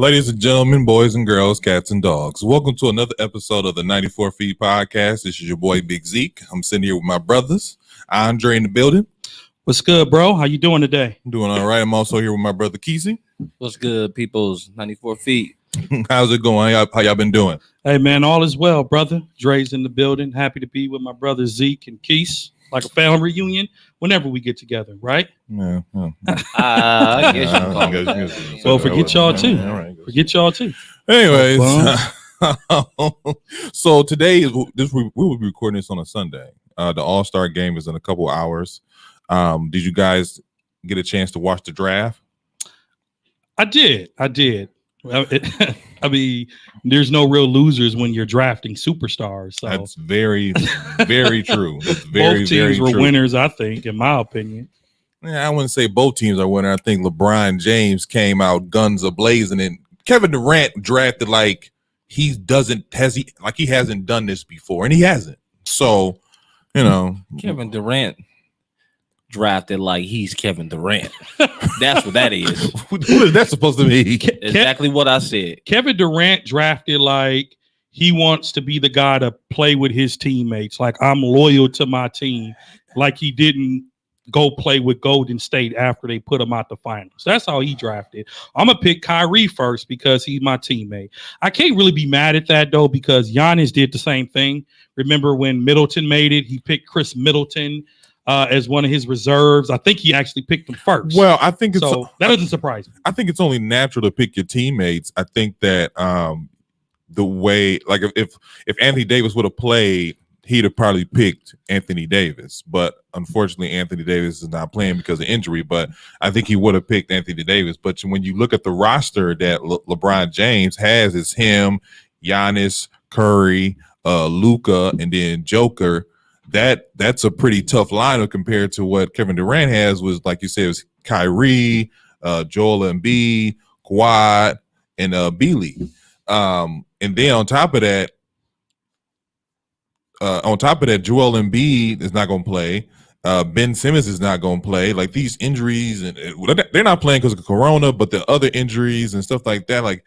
Ladies and gentlemen, boys and girls, cats and dogs, welcome to another episode of the 94 Feet Podcast. This is your boy, Big Zeke. I'm sitting here with my brothers, Andre in the building. What's good, bro? How you doing today? I'm doing all right. I'm also here with my brother, Kesey. What's good, people's 94 feet? How's it going? How y'all been doing? Hey, man, all is well, brother. Dre's in the building. Happy to be with my brothers, Zeke and Keese. Like a family reunion whenever we get together, right? Yeah. I guess you can call it that. Well, forget y'all too. All right. Forget y'all too. Anyways, so today we will be recording this on a Sunday. The All-Star game is in a couple hours. Did you guys get a chance to watch the draft? I did. I mean, there's no real losers when you're drafting superstars. So That's very, very true. It's very, both teams very were true. winners, I think, in my opinion. Yeah, I wouldn't say both teams are winning. I think LeBron James came out guns a-blazing, and Kevin Durant drafted like he hasn't done this before, and he hasn't. So, Kevin Durant drafted like he's Kevin Durant. That's what that is. What is that supposed to be? Exactly what I said. Kevin Durant drafted like he wants to be the guy to play with his teammates. Like, I'm loyal to my team. Like he didn't go play with Golden State after they put him out the finals. That's how he drafted. I'm going to pick Kyrie first because he's my teammate. I can't really be mad at that, though, because Giannis did the same thing. Remember when Middleton made it? He picked Chris Middleton as one of his reserves. I think he actually picked him first. Well, I think it's so that doesn't surprise me. I think it's only natural to pick your teammates. I think that the way, like, if Anthony Davis would have played, he'd have probably picked Anthony Davis. But unfortunately, Anthony Davis is not playing because of injury. But I think he would have picked Anthony Davis. But when you look at the roster that LeBron James has, it's him, Giannis, Curry, Luka, and then Joker. That's a pretty tough lineup compared to what Kevin Durant has. Was, like you said, it was Kyrie, Joel Embiid, Kawhi, and Beasley. And then on top of that, Joel Embiid is not going to play. Ben Simmons is not going to play. Like, these injuries, and they're not playing because of Corona, but the other injuries and stuff like that. Like,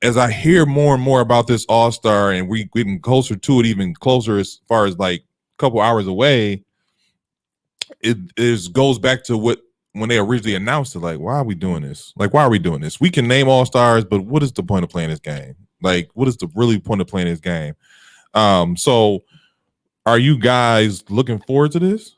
as I hear more and more about this All-Star, and we getting closer to it, even closer as far as like a couple hours away, it goes back to when they originally announced it. Like, why are we doing this? Like, why are we doing this? We can name All-Stars, but what is the point of playing this game? Like, what is the really point of playing this game? So are you guys looking forward to this?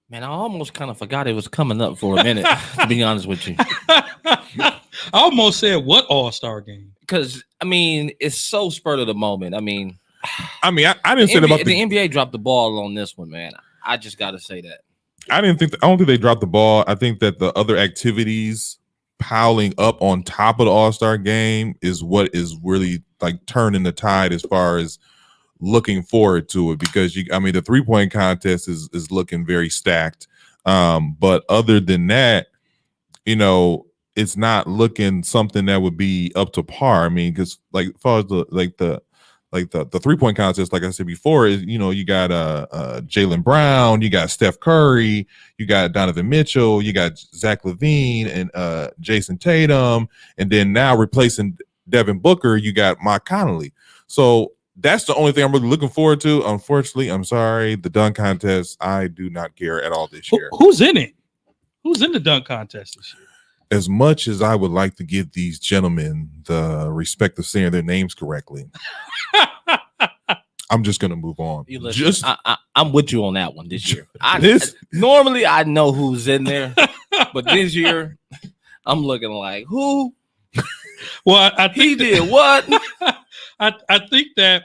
Man, I almost kind of forgot it was coming up for a minute, to be honest with you. I almost said, what All-Star game? Because, I mean, it's so spur of the moment. I didn't say about the NBA dropped the ball on this one, man. I just got to say that. I don't think they dropped the ball. I think that the other activities piling up on top of the All-Star game is what is really like turning the tide as far as looking forward to it, because the 3-point contest is looking very stacked. But other than that, it's not looking something that would be up to par. I mean, because like as far as the 3-point contest, like I said before, is you got Jaylen Brown, you got Steph Curry, you got Donovan Mitchell, you got Zach LaVine and Jason Tatum, and then now replacing Devin Booker, you got Mike Conley. So that's the only thing I'm really looking forward to. Unfortunately, I'm sorry, the dunk contest, I do not care at all this year. Who's in it? Who's in the dunk contest this year? As much as I would like to give these gentlemen the respect of saying their names correctly, I'm just gonna move on. I'm with you on that one this year. Normally I know who's in there, but this year I'm looking like, who? Well, I think he did what? I think that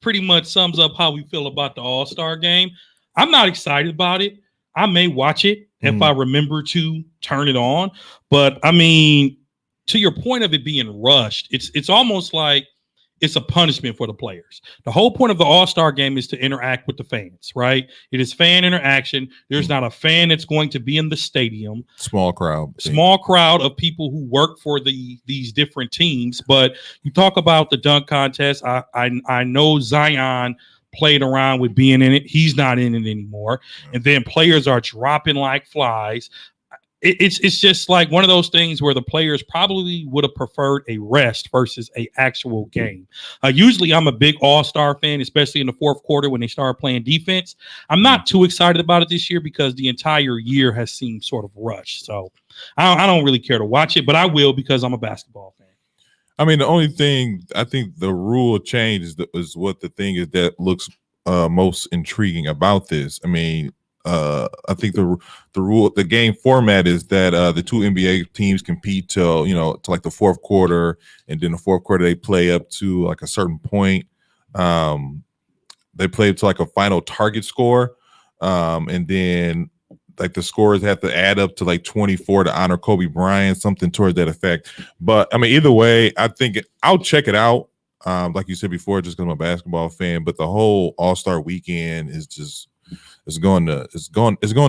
pretty much sums up how we feel about the All-Star game. I'm not excited about it. I may watch it if I remember to turn it on. But I mean, to your point of it being rushed, it's almost like it's a punishment for the players. The whole point of the All-Star game is to interact with the fans, right? It is fan interaction. There's not a fan that's going to be in the stadium. Small crowd Of people who work for these different teams. But you talk about the dunk contest. I know Zion played around with being in it. He's not in it anymore. And then players are dropping like flies. it's just like one of those things where the players probably would have preferred a rest versus a actual game. Usually I'm a big all-star fan, especially in the fourth quarter when they start playing defense. I'm not too excited about it this year because the entire year has seemed sort of rushed. So I don't really care to watch it, but I will because I'm a basketball fan. I mean, the only thing I think the rule change is what the thing is that looks most intriguing about this. I mean, I think the game format is that the two NBA teams compete till to like the fourth quarter, and then the fourth quarter they play up to like a certain point. They play up to like a final target score, and then like the scores have to add up to like 24 to honor Kobe Bryant, something towards that effect. But I mean, either way, I think I'll check it out. Like you said before, just because I'm a basketball fan, but the whole All-Star weekend is just it's going to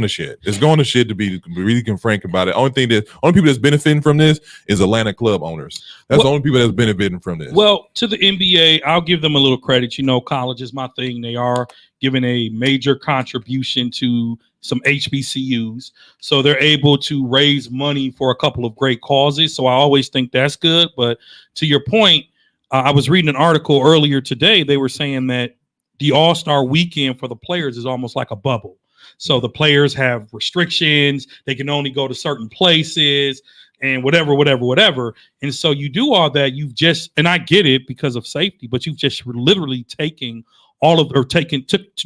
shit. It's going to shit to be really frank about it. Only people that's benefiting from this is Atlanta club owners. That's the only people that's benefiting from this. Well, to the NBA, I'll give them a little credit. College is my thing. They are giving a major contribution to some HBCUs. So they're able to raise money for a couple of great causes. So I always think that's good. But to your point, I was reading an article earlier today. They were saying that the All-Star weekend for the players is almost like a bubble. So the players have restrictions. They can only go to certain places and whatever. And so you do all that. And I get it because of safety, but you've just literally you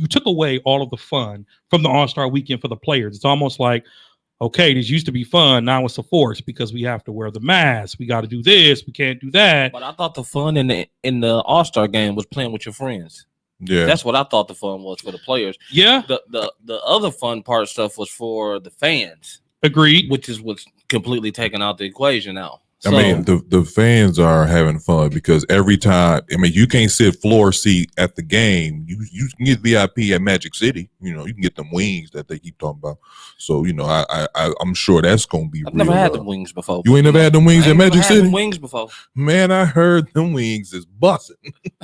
took away all of the fun from the All-Star weekend for the players. It's almost like, okay, this used to be fun. Now it's a force because we have to wear the mask. We got to do this. We can't do that. But I thought the fun in the All-Star game was playing with your friends. Yeah, that's what I thought the fun was for the players. Yeah, the other fun part stuff was for the fans. Agreed. Which is what's completely taken out the equation now. I mean, the fans are having fun because every time, you can't sit floor seat at the game. You can get VIP at Magic City. You can get them wings that they keep talking about. So, I'm sure that's going to be I've never had them wings before. You ain't never had them wings at Magic City? Them wings before. Man, I heard them wings is bussin'.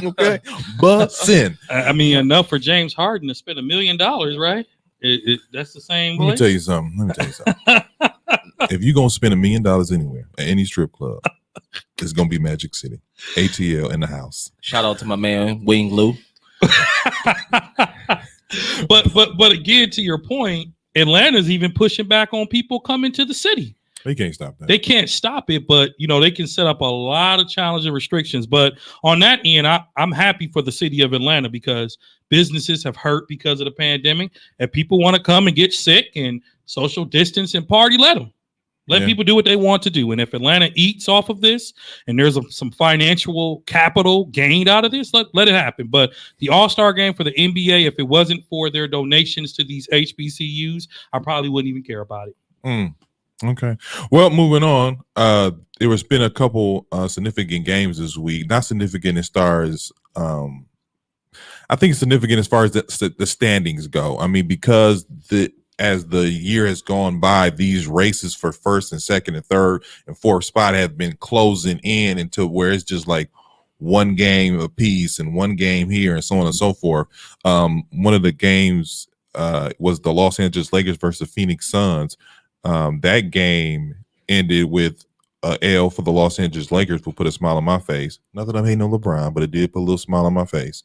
Okay? Bussin'. I mean, enough for James Harden to spend $1 million, right? That's the same. Let me tell you something. If you're going to spend $1 million anywhere at any strip club, it's going to be Magic City. ATL in the house. Shout out to my man, Wing Lou. But again, to your point, Atlanta's even pushing back on people coming to the city. They can't stop that. They can't stop it, but they can set up a lot of challenging restrictions. But on that end, I'm happy for the city of Atlanta because businesses have hurt because of the pandemic, and people want to come and get sick and social distance and party. Let people do what they want to do. And if Atlanta eats off of this and there's some financial capital gained out of this, let it happen. But the All-Star game for the NBA, if it wasn't for their donations to these HBCUs, I probably wouldn't even care about it. Okay. Well, moving on. There has been a couple significant games this week. Not significant as far as I think it's significant as far as the standings go. I mean, because as the year has gone by, these races for first and second and third and fourth spot have been closing in until where it's just like one game apiece and one game here and so on and so forth. One of the games was the Los Angeles Lakers versus Phoenix Suns. That game ended with L for the Los Angeles Lakers, will put a smile on my face. Not that I'm hating on LeBron, but it did put a little smile on my face.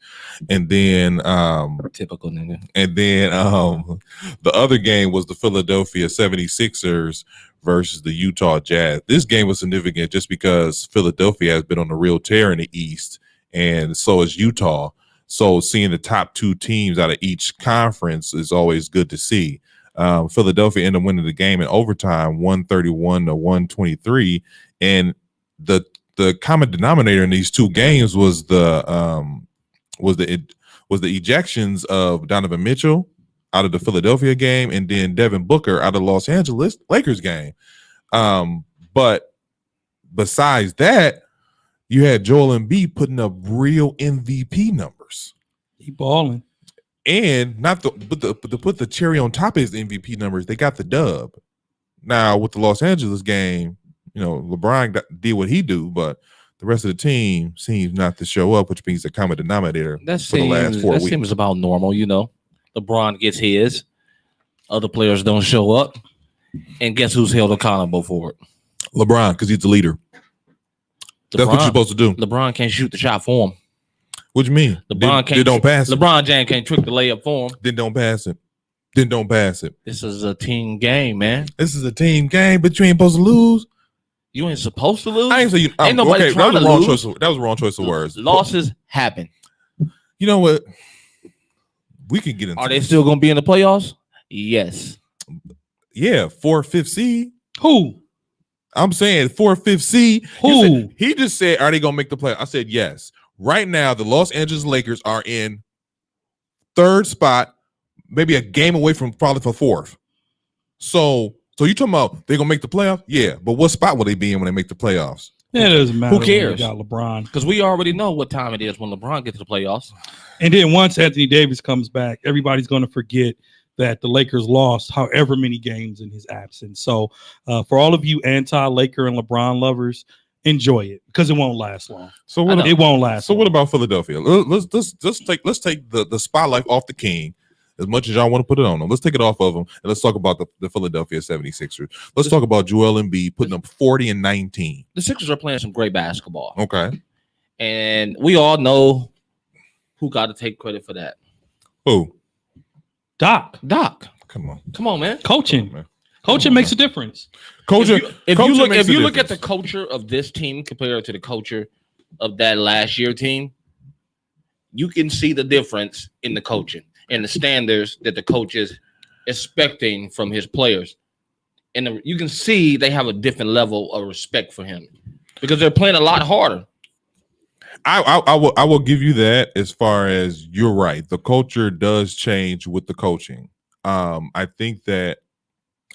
And then typical nigga. And then the other game was the Philadelphia 76ers versus the Utah Jazz. This game was significant just because Philadelphia has been on a real tear in the East, and so is Utah. So seeing the top two teams out of each conference is always good to see. Philadelphia ended up winning the game in overtime, 131-123, and the common denominator in these two games was the ejections of Donovan Mitchell out of the Philadelphia game, and then Devin Booker out of the Los Angeles Lakers game. But besides that, you had Joel Embiid putting up real MVP numbers. He balling. And to put the cherry on top of his MVP numbers, they got the dub. Now with the Los Angeles game, LeBron did what he do, but the rest of the team seems not to show up, which means the common denominator the last 4 weeks. That seems about normal, LeBron gets his, other players don't show up. And guess who's held accountable for it? LeBron, because he's the leader. That's what you're supposed to do. LeBron can't shoot the shot for him. What you mean? Don't pass it. LeBron James can't trick the layup for him. Then don't pass it. This is a team game, man. This is a team game, but you ain't supposed to lose. You ain't supposed to lose. I ain't say you. Ain't nobody trying to lose. That was a wrong choice of words. Losses happen. You know what? We can get into. Are they still going to be in the playoffs? Yes. Yeah, 4th, 5th seed. Who? I'm saying 4th, 5th seed. Who? He just said, "Are they going to make the playoffs?" I said, "Yes." Right now, the Los Angeles Lakers are in 3rd spot, maybe a game away from probably for 4th. So you talking about they're gonna make the playoffs? Yeah, but what spot will they be in when they make the playoffs? Yeah, it doesn't matter. Who cares? Got LeBron, because we already know what time it is when LeBron gets to the playoffs. And then once Anthony Davis comes back, everybody's going to forget that the Lakers lost however many games in his absence. So for all of you anti-Laker and LeBron lovers, enjoy it because it won't last long. So it won't last. So long. what about Philadelphia? Let's take the spotlight off the King. As much as y'all want to put it on them, let's take it off of them and let's talk about the Philadelphia 76ers. Let's talk about Joel Embiid putting up 40 and 19. The Sixers are playing some great basketball. Okay. And we all know who got to take credit for that. Who? Doc. Come on, man. Coaching makes a difference. If you look at the culture of this team compared to the culture of that last year team, you can see the difference in the coaching and the standards that the coach is expecting from his players. And you can see they have a different level of respect for him because they're playing a lot harder. I will give you that. As far as you're right, the culture does change with the coaching. I think that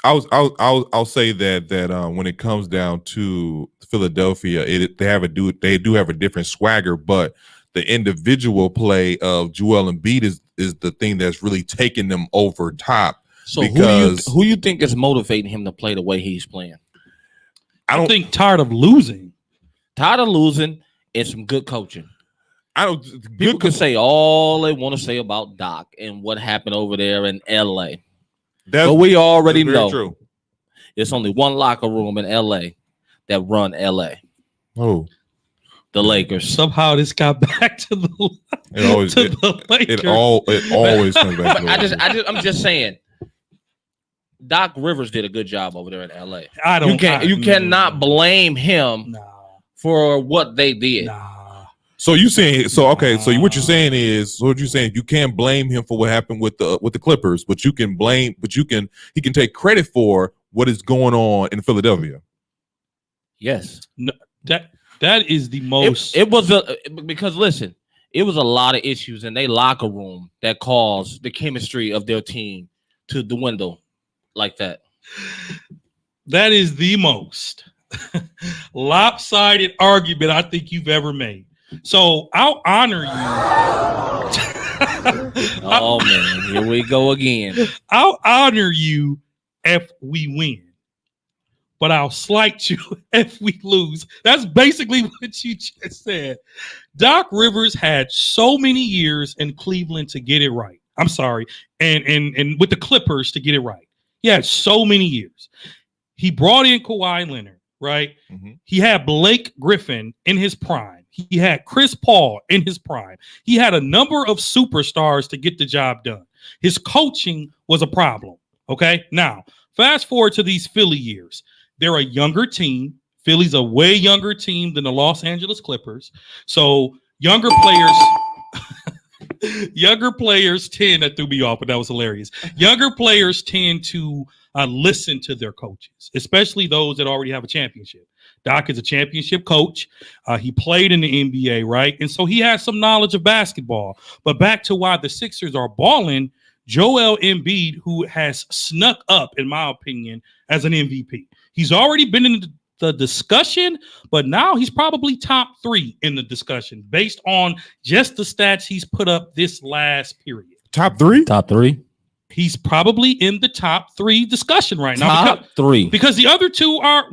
I'll say that when it comes down to Philadelphia, they do have a different swagger, but the individual play of Joel Embiid is the thing that's really taking them over top. So who you think is motivating him to play the way he's playing? I think tired of losing and some good coaching. People can say all they want to say about Doc and what happened over there in LA. But we already know true. There's only one locker room in LA that run LA. Oh. The Lakers. Somehow this got back to the Lakers. It always comes back to the Lakers. I'm just saying Doc Rivers did a good job over there in LA. You cannot blame him for what they did. So you saying what you're saying is you can't blame him for what happened with the Clippers, but he can take credit for what is going on in Philadelphia. Yes. No, that is the most. It was because listen, it was a lot of issues in their locker room that caused the chemistry of their team to dwindle like that. That is the most lopsided argument I think you've ever made. So I'll honor you. Oh man, here we go again. I'll honor you if we win, but I'll slight you if we lose. That's basically what you just said. Doc Rivers had so many years in Cleveland to get it right. I'm sorry, and with the Clippers to get it right. He had so many years. He brought in Kawhi Leonard, right? Mm-hmm. He had Blake Griffin in his prime. He had Chris Paul in his prime. He had a number of superstars to get the job done. His coaching was a problem. Okay. Now, fast forward to these Philly years. They're a younger team. Philly's a way younger team than the Los Angeles Clippers. So younger players tend, that threw me off, but that was hilarious. Younger players tend to listen to their coaches, especially those that already have a championship. Doc is a championship coach. He played in the NBA, right? And so he has some knowledge of basketball. But back to why the Sixers are balling, Joel Embiid, who has snuck up, in my opinion, as an MVP. He's already been in the discussion, but now he's probably top 3 in the discussion based on just the stats he's put up this last period. Top 3? Top 3. He's probably in the top 3 discussion right now. Top 3. Because the other two are,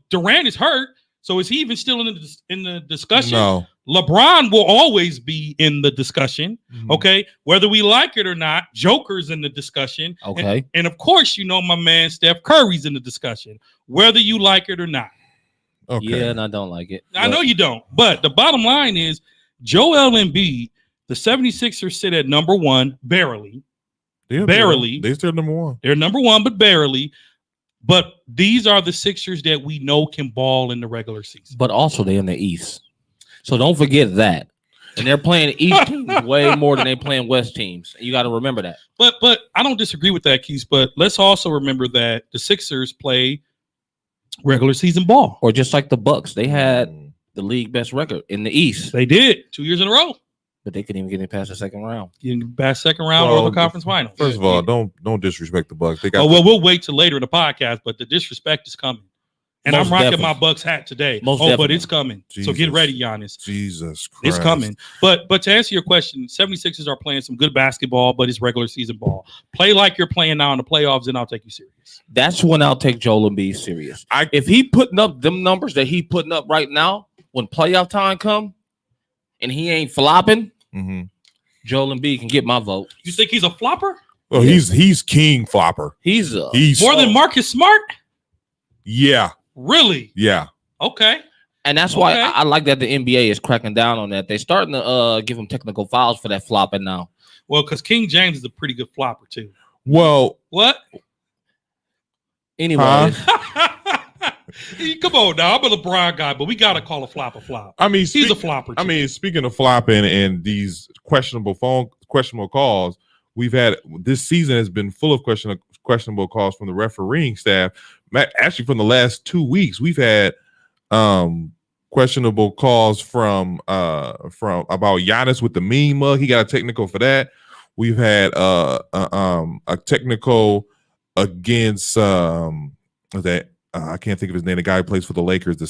Durant is hurt. So is he even still in the discussion? No. LeBron will always be in the discussion. Okay, whether we like it or not, Joker's in the discussion. Okay, and of course, my man Steph Curry's in the discussion, whether you like it or not. Okay. Yeah, and I don't like it. I know you don't, but the bottom line is Joel Embiid, the 76ers sit at number 1, barely. Barely. They're still number 1. They're number 1, but barely. But these are the Sixers that we know can ball in the regular season. But also they're in the East. So don't forget that. And they're playing East teams way more than they playing West teams. You got to remember that. But I don't disagree with that, Keith. But let's also remember that the Sixers play regular season ball. Or just like the Bucks. They had the league best record in the East. They did 2 years in a row. But they couldn't even get it past the second round. Getting past second round or the conference final. First of all, don't disrespect the Bucks. They got we'll wait till later in the podcast, but the disrespect is coming. And Most I'm rocking definitely. my Bucks hat today. Most but definitely. it's coming. Jesus. So get ready, Giannis. Jesus Christ. It's coming. But to answer your question, 76ers are playing some good basketball, but it's regular season ball. Play like you're playing now in the playoffs, and I'll take you serious. That's when I'll take Joel Embiid serious. If he putting up them numbers that he putting up right now, when playoff time come, and he ain't flopping, Joel Embiid can get my vote. You think he's a flopper? Well, he's king flopper. He's more than Marcus Smart? Yeah. Really? Yeah. Okay. And that's why I like that the NBA is cracking down on that. They're starting to give him technical fouls for that flopping now. Well, because King James is a pretty good flopper, too. Well. What? Anyway. Come on now. I'm a LeBron guy, but we got to call a flop a flop. I mean, he's a flopper, too. I mean, speaking of flopping and these questionable calls, we've had this season has been full of questionable calls from the refereeing staff. Actually, from the last 2 weeks, we've had questionable calls from about Giannis with the mean mug. He got a technical for that. We've had a technical against that. I can't think of his name. The guy who plays for the Lakers, the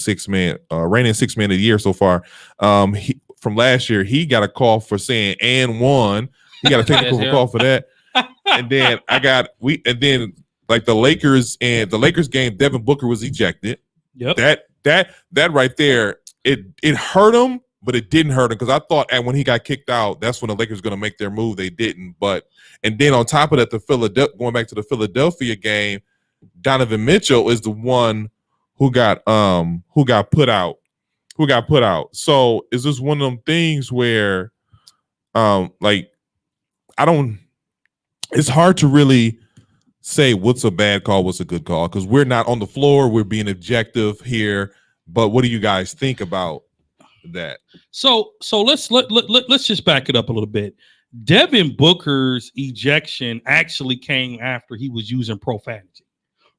reigning sixth man of the year so far. From last year, he got a call for saying "and one." He got a technical call for that. And then like the Lakers game, Devin Booker was ejected. Yep. That right there, it hurt him, but it didn't hurt him because I thought when he got kicked out, that's when the Lakers were going to make their move. They didn't. And then on top of that, going back to the Philadelphia game, Donovan Mitchell is the one who got put out. So is this one of them things where it's hard to really say what's a bad call, what's a good call, because we're not on the floor, we're being objective here. But what do you guys think about that? So let's just back it up a little bit. Devin Booker's ejection actually came after he was using profanity.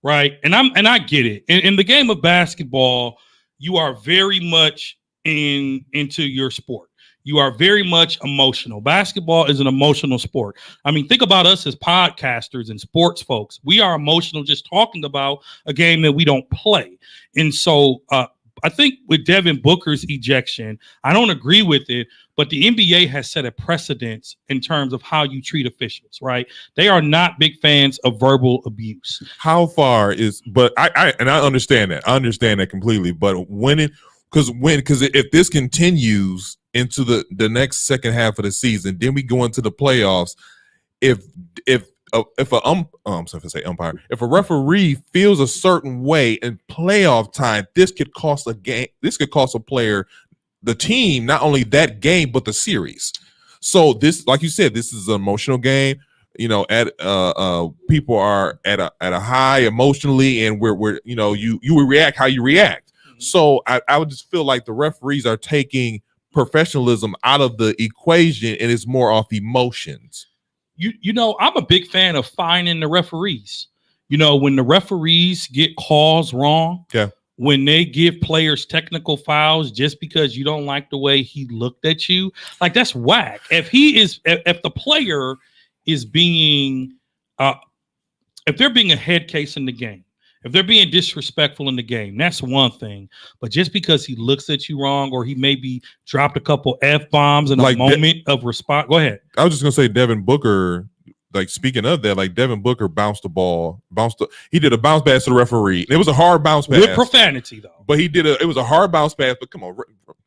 Right. And I get it. In the game of basketball, you are very much into your sport. You are very much emotional. Basketball is an emotional sport. I mean, think about us as podcasters and sports folks. We are emotional just talking about a game that we don't play. And so I think with Devin Booker's ejection, I don't agree with it, but the NBA has set a precedence in terms of how you treat officials, right? They are not big fans of verbal abuse. How far is, but I understand that. I understand that completely. But because if this continues into the next second half of the season, then we go into the playoffs. If a referee feels a certain way in playoff time, this could cost a game. This could cost a player, the team, not only that game but the series. So this, like you said, this is an emotional game. People are at a high emotionally, and we're you will react how you react. So I would just feel like the referees are taking professionalism out of the equation, and it's more off emotions. I'm a big fan of fining the referees. When the referees get calls wrong, when they give players technical fouls just because you don't like the way he looked at you, like that's whack. If the player is being, if they're being a head case in the game, if they're being disrespectful in the game, that's one thing. But just because he looks at you wrong, or he maybe dropped a couple F-bombs in a moment of response. Go ahead. I was just going to say Devin Booker, speaking of that, Devin Booker he did a bounce pass to the referee. It was a hard bounce pass. With profanity, though. But it was a hard bounce pass, but come on,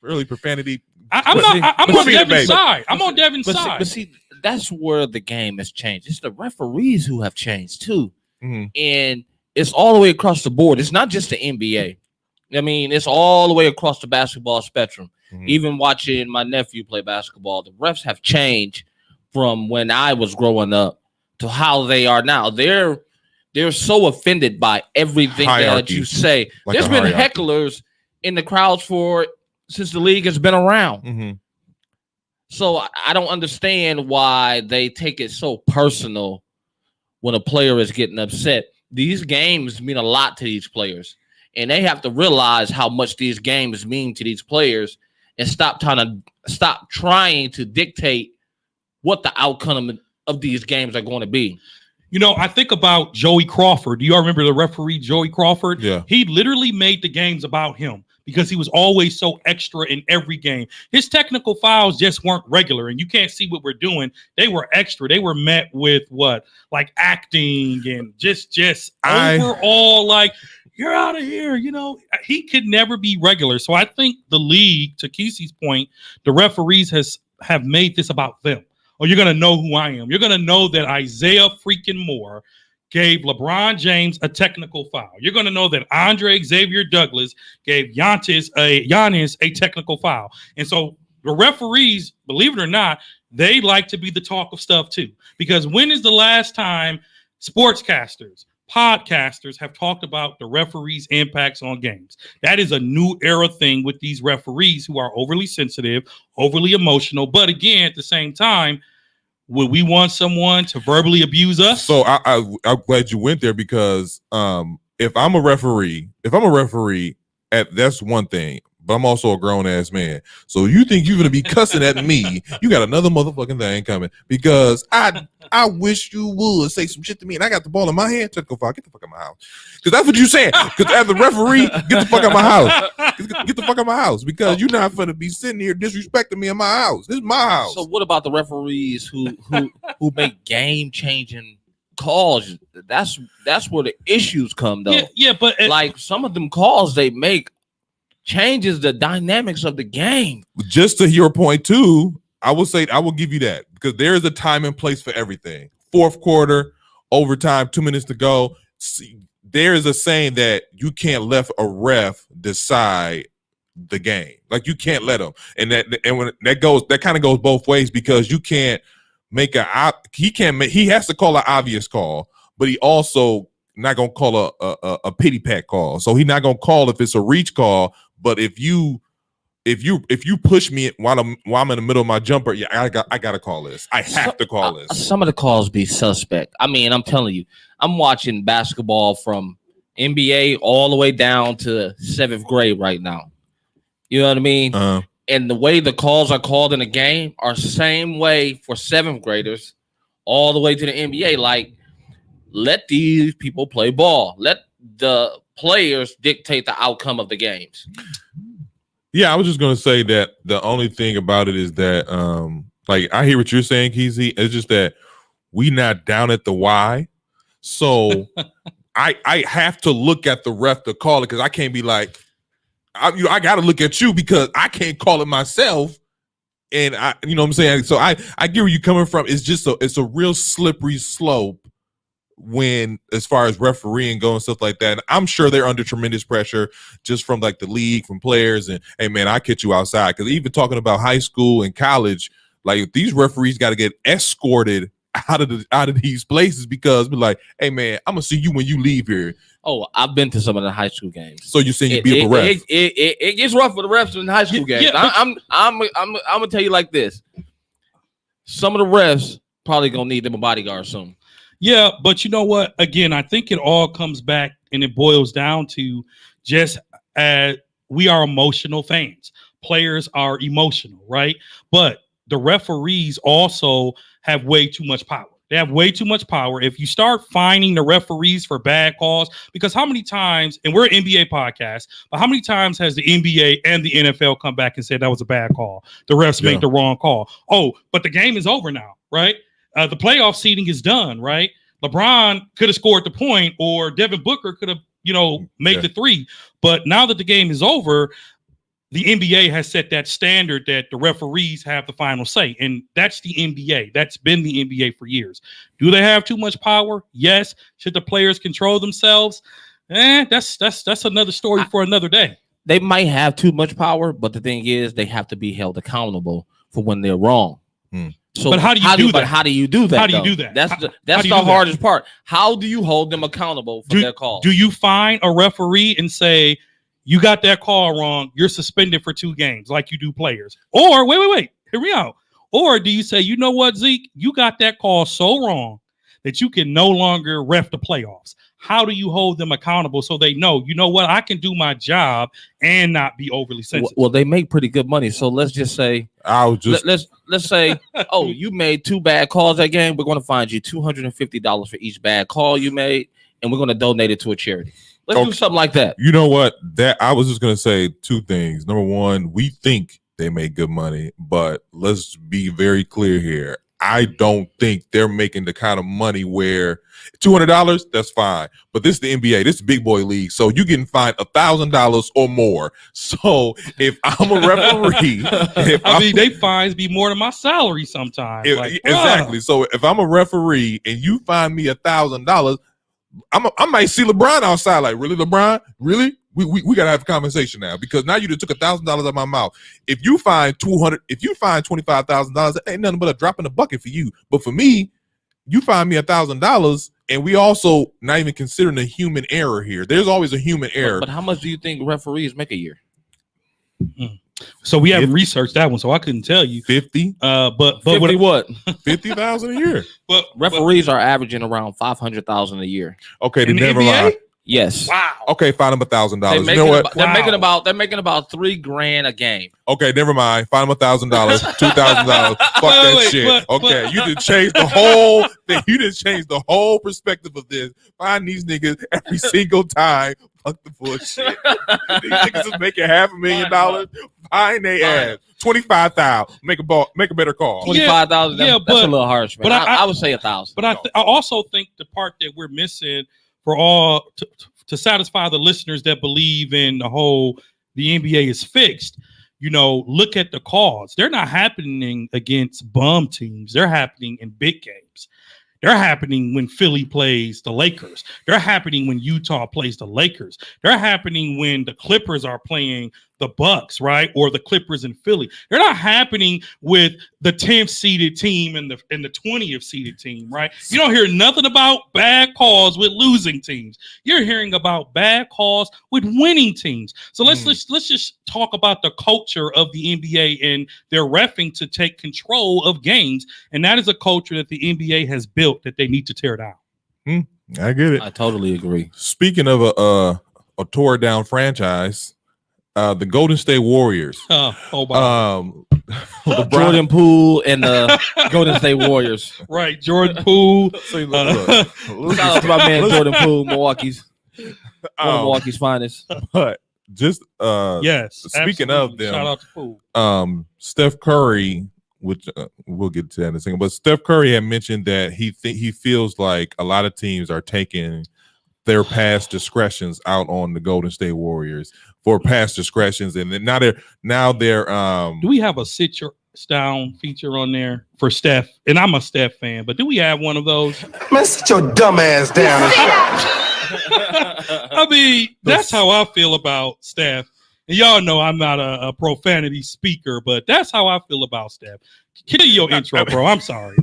really profanity. I'm on Devin's side. I'm on Devin's side. But see, that's where the game has changed. It's the referees who have changed too, and it's all the way across the board. It's not just the NBA. I mean, it's all the way across the basketball spectrum. Even watching my nephew play basketball, the refs have changed from when I was growing up to how they are now. They're so offended by everything that you say. Like there's been hecklers in the crowds since the league has been around. So I don't understand why they take it so personal when a player is getting upset. These games mean a lot to these players, and they have to realize how much these games mean to these players and stop trying to dictate what the outcome of these games are going to be. You know, I think about Joey Crawford. Do you all remember the referee, Joey Crawford? Yeah. He literally made the games about him because he was always so extra in every game. His technical fouls just weren't regular, and you can't see what we're doing. They were extra. They were met with what? Like acting and just overall, like, you're out of here. You know, he could never be regular. So I think the league, to Kesey's point, the referees have made this about them. Oh, you're going to know who I am. You're going to know that Isaiah freaking Moore gave LeBron James a technical foul. You're going to know that Andre Xavier Douglas gave Giannis a technical foul. And so the referees, believe it or not, they like to be the talk of stuff too. Because when is the last time sportscasters, podcasters have talked about the referees' impacts on games? That is a new era thing with these referees who are overly sensitive, overly emotional. But again, at the same time, would we want someone to verbally abuse us? So I'm glad you went there because if I'm a referee, that's one thing. But I'm also a grown ass man. So you think you're gonna be cussing at me? You got another motherfucking thing coming because I wish you would say some shit to me and I got the ball in my hand. Technical foul. Get the fuck out of my house. Because that's what you're saying. Because as the referee, get the fuck out of my house. Get the fuck out of my house because you're not gonna be sitting here disrespecting me in my house. This is my house. So what about the referees who make game changing calls? That's where the issues come though. Yeah, but like some of them calls they make changes the dynamics of the game. Just to your point too, I will give you that because there is a time and place for everything. Fourth quarter, overtime, 2 minutes to go. There is a saying that you can't let a ref decide the game. Like you can't let him, and when that kind of goes both ways because you can't make he has to call an obvious call, but he also not gonna call a pity pat call. So he's not gonna call if it's a reach call. But if you push me while I'm in the middle of my jumper, yeah, I gotta call this. I have to call this. Some of the calls be suspect. I mean, I'm telling you, I'm watching basketball from NBA all the way down to 7th grade right now. You know what I mean? And the way the calls are called in the game are the same way for 7th graders all the way to the NBA. Like, let these people play ball. Let the players dictate the outcome of the games. Yeah, I was just gonna say that the only thing about it is that like I hear what you're saying, Keezy. It's just that we not down at the Y. So I have to look at the ref to call it because I can't be like I gotta look at you because I can't call it myself. And I you know what I'm saying? So I get where you're coming from. It's just it's a real slippery slope when as far as refereeing go and stuff like that. And I'm sure they're under tremendous pressure just from like the league, from players, and hey man, I catch you outside. Because even talking about high school and college, like these referees got to get escorted out of these places because be like, hey man, I'm gonna see you when you leave here. Oh, I've been to some of the high school games. So you're saying you beat up a ref? It gets rough for the refs in high school games. Yeah, I'm gonna tell you like this. Some of the refs probably gonna need them a bodyguard soon. Yeah, but you know what? Again, I think it all comes back and it boils down to just we are emotional fans. Players are emotional, right? But the referees also have way too much power. They have way too much power. If you start fining the referees for bad calls, because how many times, and we're an NBA podcast, but how many times has the NBA and the NFL come back and said that was a bad call? The refs made the wrong call. Oh, but the game is over now, right? The playoff seeding is done, right? LeBron could have scored the point, or Devin Booker could have, made the three. But now that the game is over, the NBA has set that standard that the referees have the final say, and that's the NBA. That's been the NBA for years. Do they have too much power? Yes. Should the players control themselves? That's another story for another day. They might have too much power, but the thing is, they have to be held accountable for when they're wrong. So, but how do you do that? How do you do that? How do you do that? That's the hardest part. How do you hold them accountable for their call? Do you find a referee and say, you got that call wrong, you're suspended for 2 games, like you do players? Or wait, hear me out. Or do you say, you know what, Zeke, you got that call so wrong that you can no longer ref the playoffs? How do you hold them accountable so they know, you know what, I can do my job and not be overly sensitive? Well, they make pretty good money, so let's just say, let's say, oh, you made 2 bad calls that game. We're going to find you $250 for each bad call you made, and we're going to donate it to a charity. Let's do something like that. You know what? That I was just going to say 2 things. Number one, we think they make good money, but let's be very clear here. I don't think they're making the kind of money where $200, that's fine. But this is the NBA. This is big boy league. So you getting fined $1,000 or more. So if I'm a referee, they fines be more than my salary sometimes. Exactly. So if I'm a referee and you fine me $1,000, I might see LeBron outside like, really, LeBron? Really? We gotta have a conversation now, because now you just took $1,000 out of my mouth. If you find $25,000, that ain't nothing but a drop in the bucket for you. But for me, you find me $1,000, and we also not even considering the human error here. There's always a human error. But how much do you think referees make a year? So we haven't researched that one, so I couldn't tell you. 50. But 50 what? 50,000 a year. But referees are averaging around 500,000 a year. Okay, then never mind. Yes. Wow. Okay, find them $1,000. You know what? They're making about $3,000 a game. Okay, never mind. Find them $1,000, $2,000. Fuck that shit. Okay, you did change the whole thing. You did change the whole perspective of this. Find these niggas every single time. Fuck the bullshit. These niggas is making $500,000. Find they ass. 25,000. Make a better call. 25,000. That's a little harsh, man. But I would say 1,000. But I also think the part that we're missing for all to satisfy the listeners that believe in the NBA is fixed, look at the calls. They're not happening against bum teams. They're happening in big games. They're happening when Philly plays the Lakers. They're happening when Utah plays the Lakers. They're happening when the Clippers are playing the Bucks, right? Or the Clippers in Philly. They're not happening with the 10th seeded team and the 20th seeded team, right? You don't hear nothing about bad calls with losing teams. You're hearing about bad calls with winning teams. So let's just talk about the culture of the NBA and their reffing to take control of games. And that is a culture that the NBA has built that they need to tear down. I get it. I totally agree. Speaking of a tore down franchise, the Golden State Warriors. Jordan Poole and the Golden State Warriors. Right, Jordan Poole. Shout out to my man Jordan Poole, Milwaukee's finest. But just yes. Speaking of them, shout out to Poole. Steph Curry, which we'll get to that in a second. But Steph Curry had mentioned that he feels like a lot of teams are taking their past discretions out on the Golden State Warriors for past discretions, and then now they're do we have a sit down feature on there for Steph? And I'm a Steph fan, but do we have one of those? Man, sit your dumb ass down. I mean, that's how I feel about Steph. And y'all know I'm not a profanity speaker, but that's how I feel about Steph. Kill your intro, bro. I'm sorry.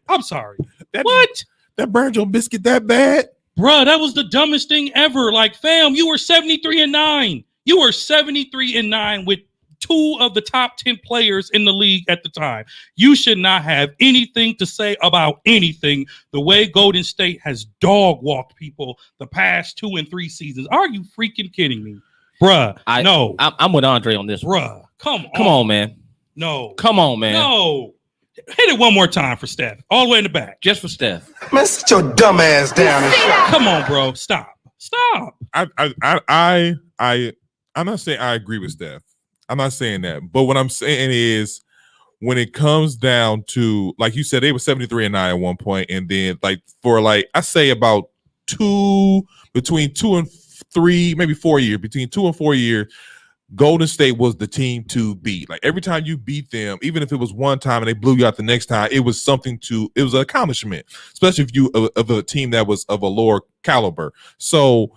I'm sorry. What? That burned your biscuit that bad? Bruh, that was the dumbest thing ever. Like, fam, you were 73-9. You were 73-9 with 2 of the top 10 players in the league at the time. You should not have anything to say about anything. The way Golden State has dog walked people the past 2 and 3 seasons. Are you freaking kidding me? Bruh, no. I'm with Andre on this one. Bruh, come on, man. No. Come on, man. No. Hit it one more time for Steph. All the way in the back. Just for Steph. Man, sit your dumb ass down. Come on, bro. Stop. I'm not saying I agree with Steph. I'm not saying that. But what I'm saying is, when it comes down to, like you said, they were 73-9 at one point, and then I say about between 2 and 3, maybe 4 years, between 2 and 4 years, Golden State was the team to beat. Like every time you beat them, even if it was one time and they blew you out the next time, it was an accomplishment, especially if you of a team that was of a lower caliber. So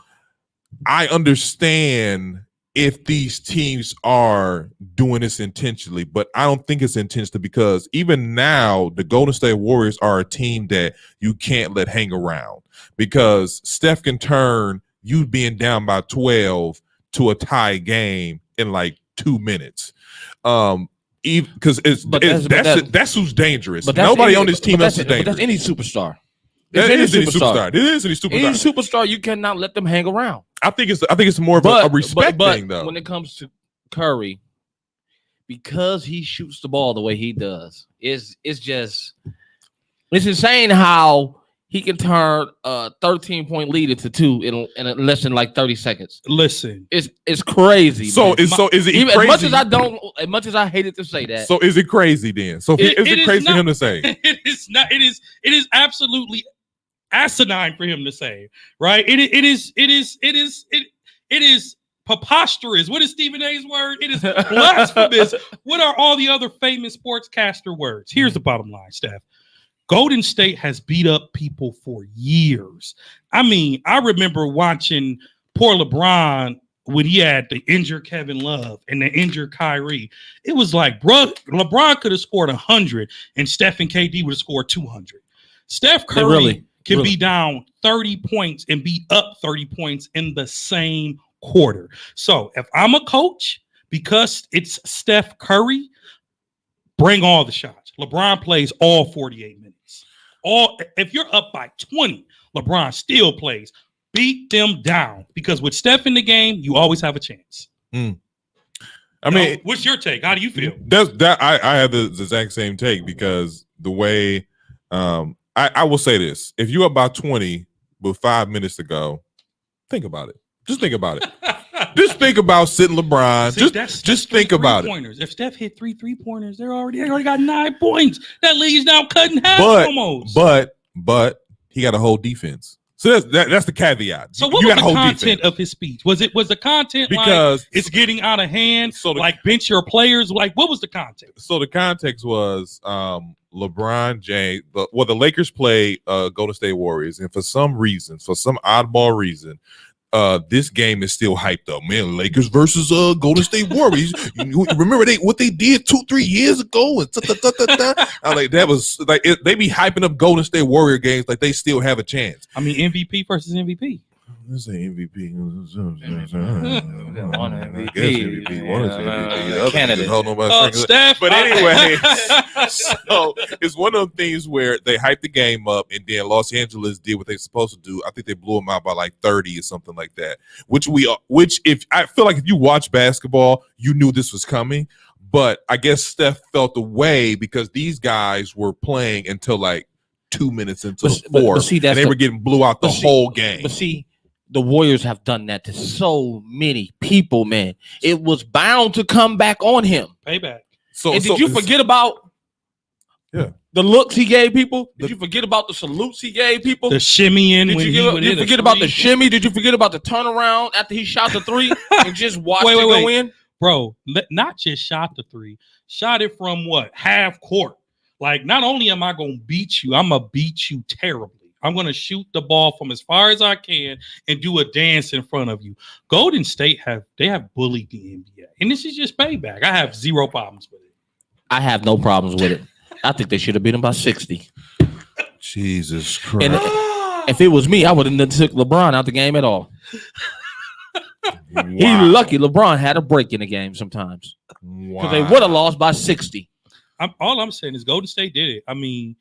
I understand if these teams are doing this intentionally, but I don't think it's intentional because even now the Golden State Warriors are a team that you can't let hang around because Steph can turn you being down by 12 to a tie game in like 2 minutes. Because that's who's dangerous. But nobody on this team else is dangerous. But that's any superstar. It is any superstar. Any superstar, you cannot let them hang around. I think it's more of a respect thing, though. When it comes to Curry, because he shoots the ball the way he does, it's insane how he can turn a 13-point lead into 2 in less than like 30 seconds. Listen, it's crazy. So is it even, crazy? As much as I hated to say that. So is it crazy then? So is it crazy for him to say? It is not. It is absolutely asinine for him to say. Right? It is preposterous. What is Stephen A's word? It is blasphemous. What are all the other famous sportscaster words? Here's the bottom line, Steph. Golden State has beat up people for years. I mean, I remember watching poor LeBron when he had the injured Kevin Love and the injured Kyrie. It was like, bro, LeBron could have scored 100 and Steph and KD would have scored 200. Steph Curry can be down 30 points and be up 30 points in the same quarter. So if I'm a coach, because it's Steph Curry, bring all the shots. LeBron plays all 48 minutes. If you're up by 20, LeBron still plays. Beat them down because with Steph in the game, you always have a chance. I mean, what's your take? How do you feel? I have the exact same take because the way I will say this: if you're up by 20 with 5 minutes to go, think about it. Just think about it. Just think about sitting LeBron. See, just think about it. If Steph hit 3 3-pointers, they already got 9 points. That league's now cut in half almost. But he got a whole defense. So that's the caveat. So what was the content of his speech? Was the content because like it's getting out of hand? So like bench your players. Like what was the context? So the context was LeBron James. The Lakers play Golden State Warriors, and for some oddball reason. This game is still hyped up, man. Lakers versus Golden State Warriors. You remember what they did 2-3 years ago, and I like that was like they be hyping up Golden State Warrior games like they still have a chance. I mean, MVP versus MVP. Let's say MVP. One MVP. Candidate. Steph. But anyway, so it's one of those things where they hyped the game up and then Los Angeles did what they're supposed to do. I think they blew them out by like 30 or something like that. Which if I feel like if you watch basketball, you knew this was coming. But I guess Steph felt the way because these guys were playing until like 2 minutes into the fourth, and they were getting blew out the whole game. But see, the Warriors have done that to so many people, man. It was bound to come back on him. Payback. Did you forget about the looks he gave people? Did you forget about the salutes he gave people? The shimmying. Did you forget about the shimmy? Did you forget about the turnaround after he shot the 3 and just watched it go in? Bro, not just shot the 3. Shot it from half court. Like, not only am I going to beat you, I'm going to beat you terribly. I'm going to shoot the ball from as far as I can and do a dance in front of you. Golden State have bullied the NBA. And this is just payback. I have zero problems with it. I have no problems with it. I think they should have beat him by 60. Jesus Christ. And if it was me, I wouldn't have took LeBron out the game at all. Wow. He's lucky LeBron had a break in the game sometimes. Because they would have lost by 60. All I'm saying is Golden State did it. I mean,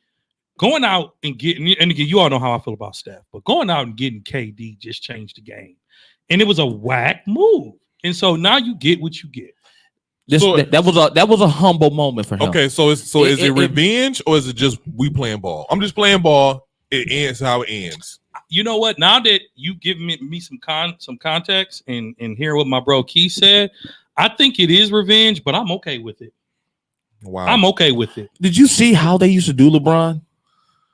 going out and getting, and again, you all know how I feel about Steph, but going out and getting KD just changed the game. And it was a whack move. And so now you get what you get. That was a humble moment for him. Okay, so is it revenge or is it just we playing ball? I'm just playing ball. It ends how it ends. You know what? Now that you give me some context and hear what my bro Keith said, I think it is revenge, but I'm okay with it. Wow, I'm okay with it. Did you see how they used to do LeBron?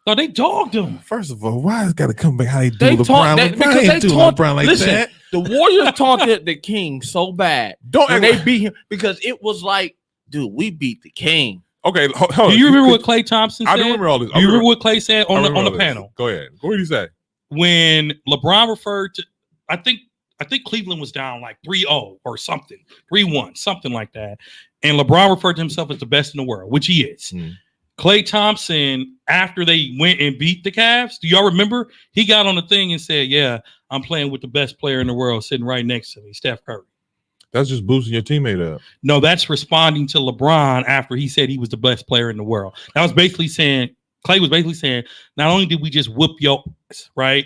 No, they dogged him. First of all, why has got to come back how they do LeBron? Because they do LeBron like that. The Warriors taunted the King so bad. They beat him because it was like, dude, we beat the King. Okay, hold on. Do you remember what Klay Thompson said? I do remember all this. Do you remember what Klay said on the panel? Go ahead. What did he say? When LeBron referred to, I think Cleveland was down like 3-0 or something, 3-1, something like that. And LeBron referred to himself as the best in the world, which he is. Klay Thompson, after they went and beat the Cavs, do y'all remember? He got on the thing and said, yeah, I'm playing with the best player in the world sitting right next to me, Steph Curry. That's just boosting your teammate up. No, that's responding to LeBron after he said he was the best player in the world. That was basically saying, Klay was basically saying, not only did we just whoop your ass, right?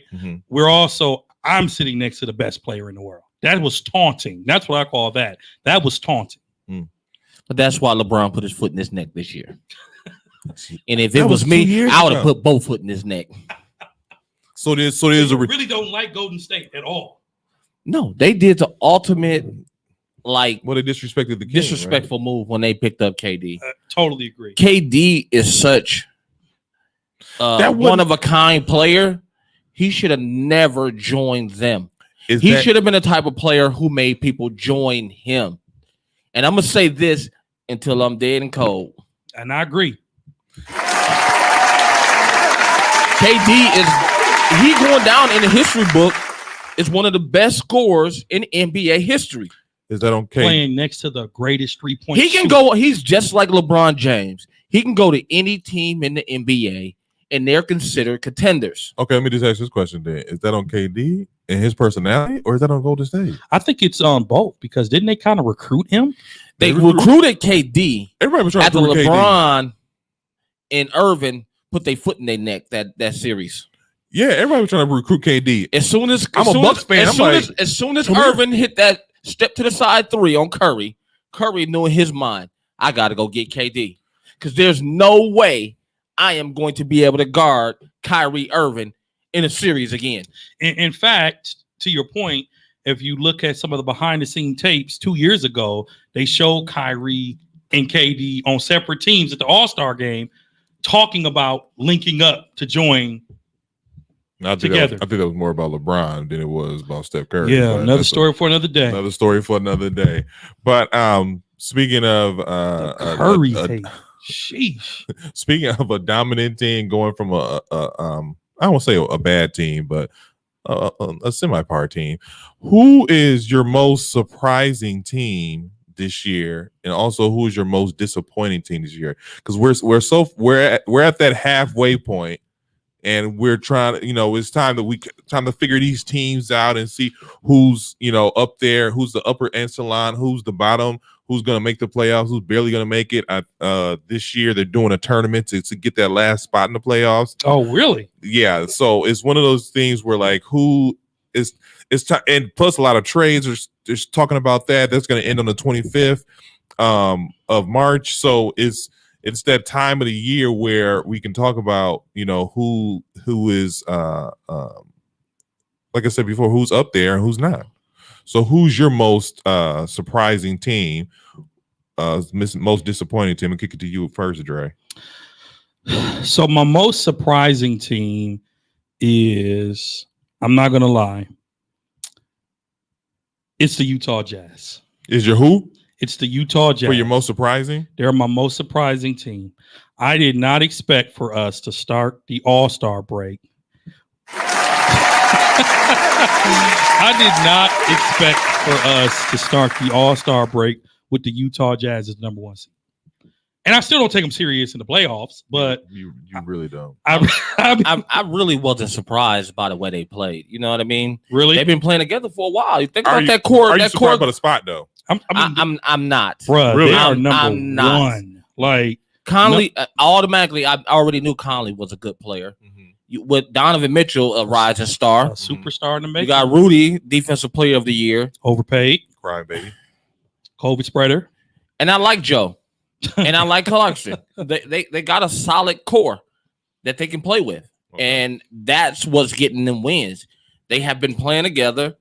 We're also, I'm sitting next to the best player in the world. That was taunting. That's what I call that. That was taunting. But that's why LeBron put his foot in his neck this year. And if it was me, I would have put both foot in his neck. So there's really don't like Golden State at all. No, they did the ultimate, like, they disrespected the King, disrespectful move when they picked up KD. Totally agree. KD is such one of a kind player. He should have never joined them. He should have been the type of player who made people join him. And I'm gonna say this until I'm dead and cold. And I agree. KD is going down in the history book as one of the best scorers in NBA history. Is that okay? Playing next to the greatest 3-point He can go. He's just like LeBron James. He can go to any team in the NBA, and they're considered contenders. Okay, let me just ask this question then. Is that on KD and his personality, or is that on Golden State? I think it's on both, because didn't they kind of recruit him? They recruited KD. Everybody was trying after to recruit LeBron KD. And Irvin put their foot in their neck that series. Yeah, everybody was trying to recruit KD. As soon as I'm a Bucks fan, as soon as Irvin hit that step to the side 3 on Curry knew in his mind, I got to go get KD, because there's no way I am going to be able to guard Kyrie Irving in a series again. In fact, to your point, if you look at some of the behind-the-scene tapes 2 years ago, they showed Kyrie and KD on separate teams at the All-Star game talking about linking up to join together. I think that was more about LeBron than it was about Steph Curry. Yeah, another story for another day. Another story for another day. But speaking of Curry tape. Sheesh. Speaking of a dominant team going from I don't want to say a bad team, but a semi-par team. Who is your most surprising team this year, and also who is your most disappointing team this year? Because we're at that halfway point, and we're trying to, it's time to figure these teams out and see who's up there, who's the upper echelon, who's the bottom, who's going to make the playoffs, who's barely going to make it. This year they're doing a tournament to get that last spot in the playoffs. Oh, really? Yeah. So it's one of those things where who is and plus a lot of trades are talking about that. That's going to end on the 25th of March. So it's that time of the year where we can talk about who is like I said before, who's up there and who's not. So who's your most surprising team, most disappointing team? And kick it to you first, Dre. So my most surprising team is, I'm not going to lie, it's the Utah Jazz. Is your who? It's the Utah Jazz. For your most surprising? They're my most surprising team. I did not expect for us to start the All-Star break. I did not expect for us to start the All-Star break with the Utah Jazz as number 1 seed. And I still don't take them serious in the playoffs, but you really don't. I really wasn't surprised by the way they played. You know what I mean? Really? They've been playing together for a while. You think about that core. Are you surprised by the spot though? I'm not. Bruh, really? They are number 1. Like Conley, automatically, I already knew Conley was a good player. Mm-hmm. With Donovan Mitchell, a rising star, a superstar in the making. You got Rudy, defensive player of the year, overpaid, cry baby, COVID spreader, and I like Joe, and I like Clarkson. They got a solid core that they can play with, and that's what's getting them wins. They have been playing together,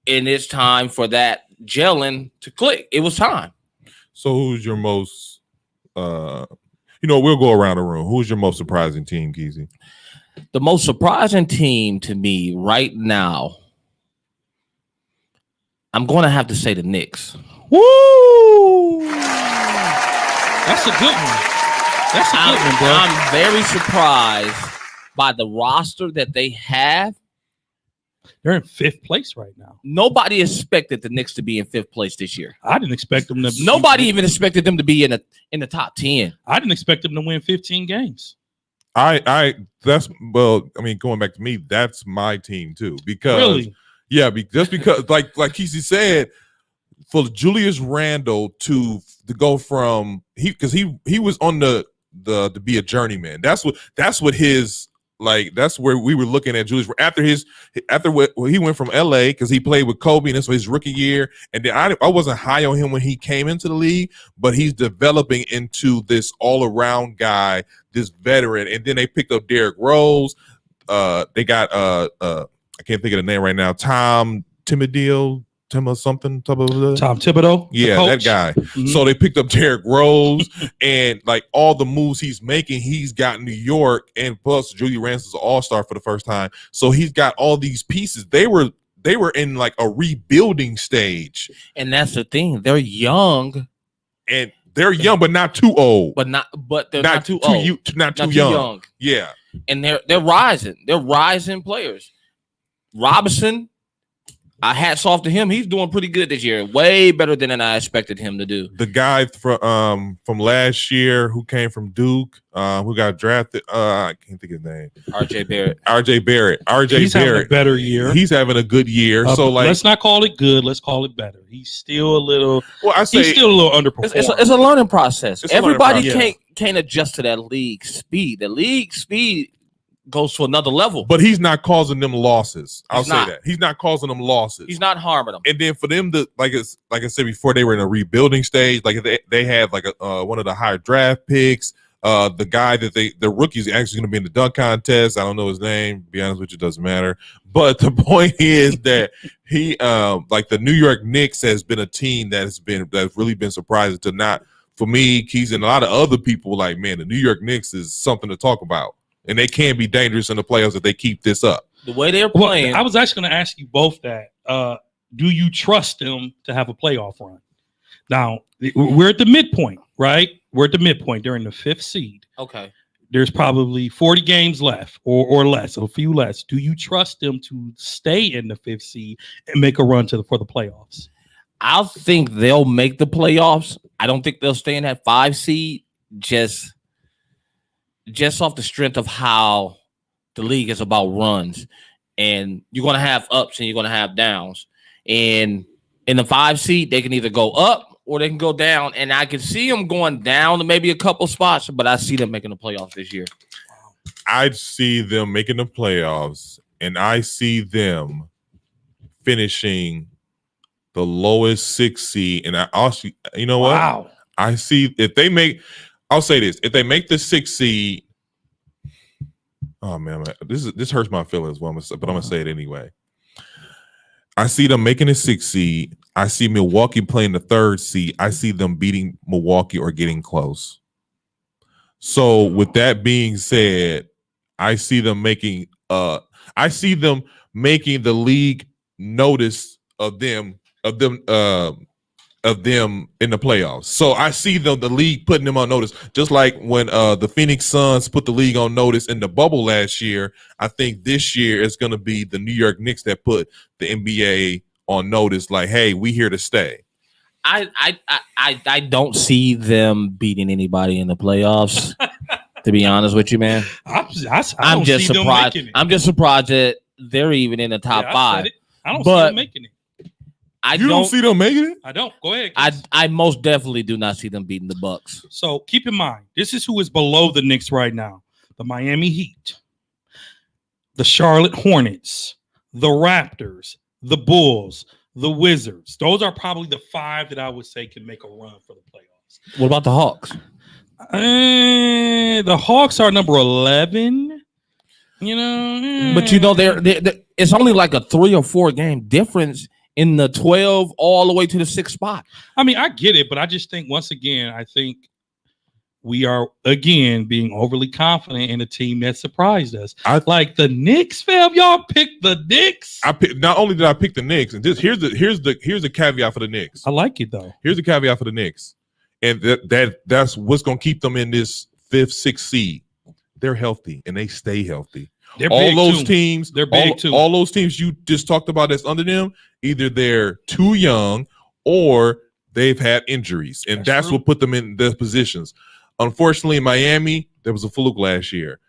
and it's time for that gelling to click. It was time. So who's your most we'll go around the room. Who's your most surprising team, Keezy? The most surprising team to me right now I'm going to have to say the Knicks. Woo! That's a good one. That's a good one, bro. I'm very surprised by the roster that they have. They're in 5th place right now. Nobody expected the Knicks to be in 5th place this year. I didn't expect them to. Nobody even expected them to be in the top 10. I didn't expect them to win 15 games. Going back to me, that's my team too. Because really, just because like Kesey said, for Julius Randle to go from he was on the to be a journeyman. That's what his. Like that's where we were looking at Julius after he went from LA because he played with Kobe and this was his rookie year. And then I wasn't high on him when he came into the league, but he's developing into this all around guy, this veteran. And then they picked up Derrick Rose. They got I can't think of the name right now. Tom Thibodeau. Tom Thibodeau. Yeah, that guy. Mm-hmm. So they picked up Derrick Rose and like all the moves he's making, he's got New York and plus Julius Randle's an all-star for the first time. So he's got all these pieces. They were in like a rebuilding stage. And that's the thing. They're young. And they're young, but not too old. But they're not too old. Not too young. Yeah. And they're rising. They're rising players. Robinson, hats off to him. He's doing pretty good this year. Way better than I expected him to do. The guy from last year who came from Duke, who got drafted, I can't think of his name. RJ Barrett. He's having a better year. He's having a good year. So let's not call it good. Let's call it better. He's still a little. Well, he's still a little underperformed. It's a learning process. Everybody can't adjust to that league speed. The league speed goes to another level. But he's not causing them losses. I'll say that. He's not causing them losses. He's not harming them. And then for them to like I said before, they were in a rebuilding stage. Like they had like one of the higher draft picks. The guy that the rookie's actually going to be in the dunk contest. I don't know his name. To be honest with you, it doesn't matter. But the point is that he like the New York Knicks has been a team that's really been surprising to not for me, Keys, and a lot of other people. Like, man, the New York Knicks is something to talk about. And they can be dangerous in the playoffs if they keep this up. The way they're playing. I was actually going to ask you both that. Do you trust them to have a playoff run? Now, we're at the midpoint, right? We're at the midpoint. They're in the 5th seed. Okay. There's probably 40 games left or less, a few less. Do you trust them to stay in the 5th seed and make a run for the playoffs? I think they'll make the playoffs. I don't think they'll stay in that 5 seed just off the strength of how the league is about runs. And you're going to have ups and you're going to have downs. And in the 5 seed, they can either go up or they can go down. And I can see them going down to maybe a couple spots, but I see them making the playoffs this year. I see them making the playoffs, and I see them finishing the lowest 6th seed. And I also, you know what? Wow. I see if they make – I'll say this: if they make the 6th seed, oh man, this hurts my feelings. But I'm gonna say it anyway. I see them making the 6th seed. I see Milwaukee playing the 3rd seed. I see them beating Milwaukee or getting close. So, with that being said, I see them making the league notice of them in the playoffs. So I see the league putting them on notice, just like when the Phoenix Suns put the league on notice in the bubble last year. I think this year it's going to be the New York Knicks that put the NBA on notice, like, hey, we here to stay. I don't see them beating anybody in the playoffs. To be honest with you, man, I'm just surprised. I'm just surprised that they're even in the top 5. I don't see them making it. You don't see them making it? I don't. Go ahead. I most definitely do not see them beating the Bucks. So keep in mind, this is who is below the Knicks right now: the Miami Heat, the Charlotte Hornets, the Raptors, the Bulls, the Wizards. Those are probably the 5 that I would say can make a run for the playoffs. What about the Hawks? The Hawks are number 11. You know, but you know they're it's only like a 3 or 4 game difference in the 12 all the way to the 6th spot. I mean, I get it, but I just think once again, I think we are again being overly confident in a team that surprised us. Like the Knicks, fam. Y'all picked the Knicks. Not only did I pick the Knicks, and here's the caveat for the Knicks. I like it though. Here's the caveat for the Knicks, and that's what's gonna keep them in this 5th, 6th seed. They're healthy and they stay healthy. All those teams, they're big too. All those teams you just talked about that's under them, either they're too young or they've had injuries, and that's what put them in their positions. Unfortunately, Miami, there was a fluke last year.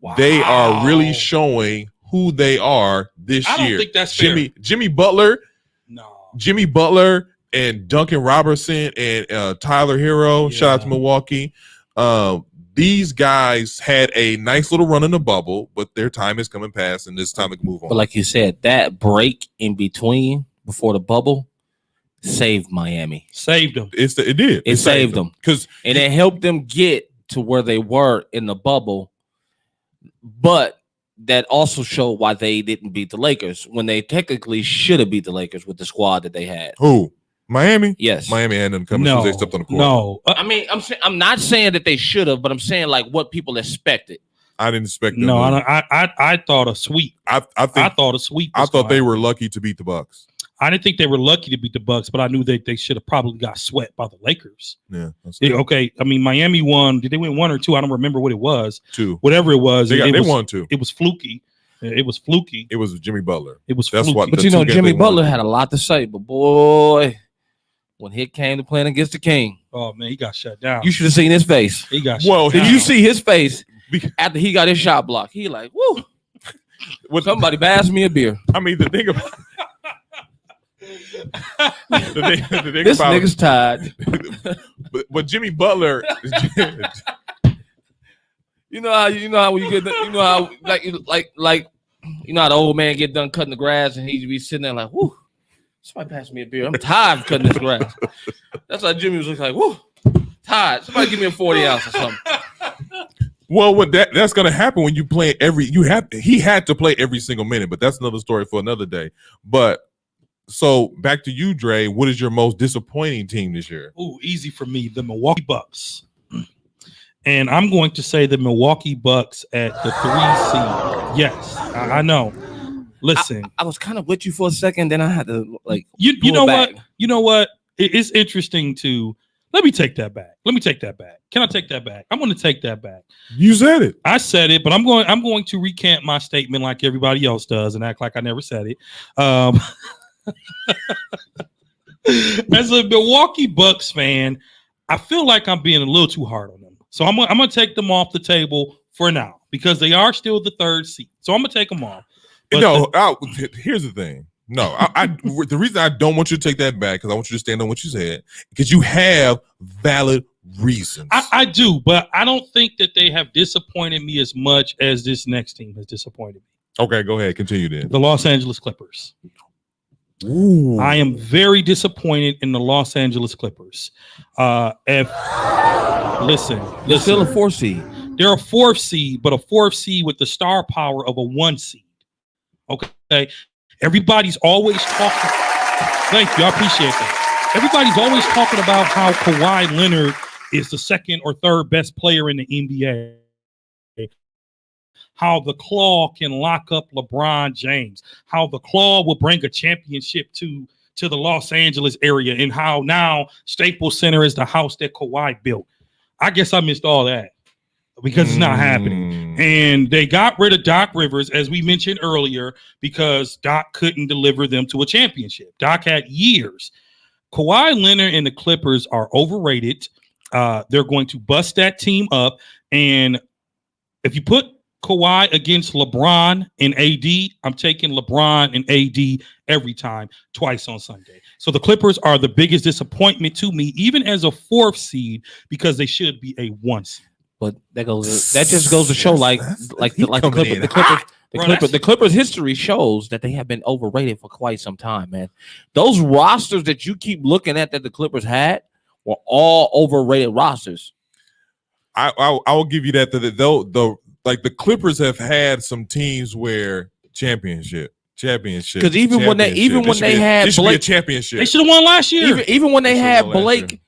Wow. They are really showing who they are this year. I don't think that's fair. Jimmy Butler, Jimmy Butler and Duncan Robertson and Tyler Hero. Shout out to Milwaukee. These guys had a nice little run in the bubble, but their time is coming past, and it's time to move on. But like you said, that break in between before the bubble saved Miami. Saved them. It did. It saved them and it helped them get to where they were in the bubble. But that also showed why they didn't beat the Lakers when they technically should have beat the Lakers with the squad that they had. Who? Miami? Yes. Miami had them coming as they stepped on the court. No. I mean, I'm not saying that they should have, but I'm saying like what people expected. I didn't expect them. No, I thought a sweep. I thought a sweep. I thought they were lucky to beat the Bucks. I didn't think they were lucky to beat the Bucks, but I knew that they should have probably got swept by the Lakers. Yeah. Okay. I mean, Miami won. Did they win 1 or 2? I don't remember what it was. 2. Whatever it was. They won 2. It was fluky. It was fluky. It was Jimmy Butler. It was That's fluky. what. But Jimmy Butler had a lot to say. But boy, when it came to playing against the King, oh man, he got shut down. You should have seen his face. He got shut down. Did you see his face after he got his shot blocked? He like, woo. Somebody pass me a beer. I mean, the thing about this nigga's tired. but Jimmy Butler, you know how when you get how the old man get done cutting the grass and he be sitting there like, whoo, somebody pass me a beer. I'm tired of cutting this grass. That's how Jimmy was like, whoo, tired. Somebody give me a 40 ounce or something. Well, that's gonna happen when you play he had to play every single minute, but that's another story for another day. But so back to you, Dre. What is your most disappointing team this year? Ooh, easy for me, the Milwaukee Bucks. And I'm going to say the Milwaukee Bucks at the 3 seed. Yes, I know. Listen, I was kind of with you for a second, then I had to like. You know what? You know what? It's interesting to. Let me take that back. Can I take that back? I'm going to take that back. You said it. I said it, but I'm going to recant my statement like everybody else does and act like I never said it. As a Milwaukee Bucks fan, I feel like I'm being a little too hard on them. So I'm going to take them off the table for now because they are still the 3rd seed. So I'm going to take them off. But here's the thing. No, the reason I don't want you to take that back because I want you to stand on what you said because you have valid reasons. I do, but I don't think that they have disappointed me as much as this next team has disappointed me. Okay, go ahead. Continue then. The Los Angeles Clippers. Ooh. I am very disappointed in the Los Angeles Clippers. They're still a 4 seed. They're a 4th seed, but a 4th seed with the star power of a 1 seed. Okay. Everybody's always talking. Thank you. I appreciate that. Everybody's always talking about how Kawhi Leonard is the 2nd or 3rd best player in the NBA. How the Claw can lock up LeBron James. How the Claw will bring a championship to the Los Angeles area. And how now Staples Center is the house that Kawhi built. I guess I missed all that. Because it's not happening. And they got rid of Doc Rivers, as we mentioned earlier, because Doc couldn't deliver them to a championship. Doc had years. Kawhi Leonard and the Clippers are overrated. They're going to bust that team up. And if you put Kawhi against LeBron and AD, I'm taking LeBron and AD every time, twice on Sunday. So the Clippers are the biggest disappointment to me, even as a 4th seed, because they should be a 1 seed. But that just goes to show the Clippers history shows that they have been overrated for quite some time, man. Those rosters that you keep looking at that the Clippers had were all overrated rosters. I will give you that. The Clippers have had some teams where championship. Because even when they had Blake, championship, they should have won last year. Even when they had Blake,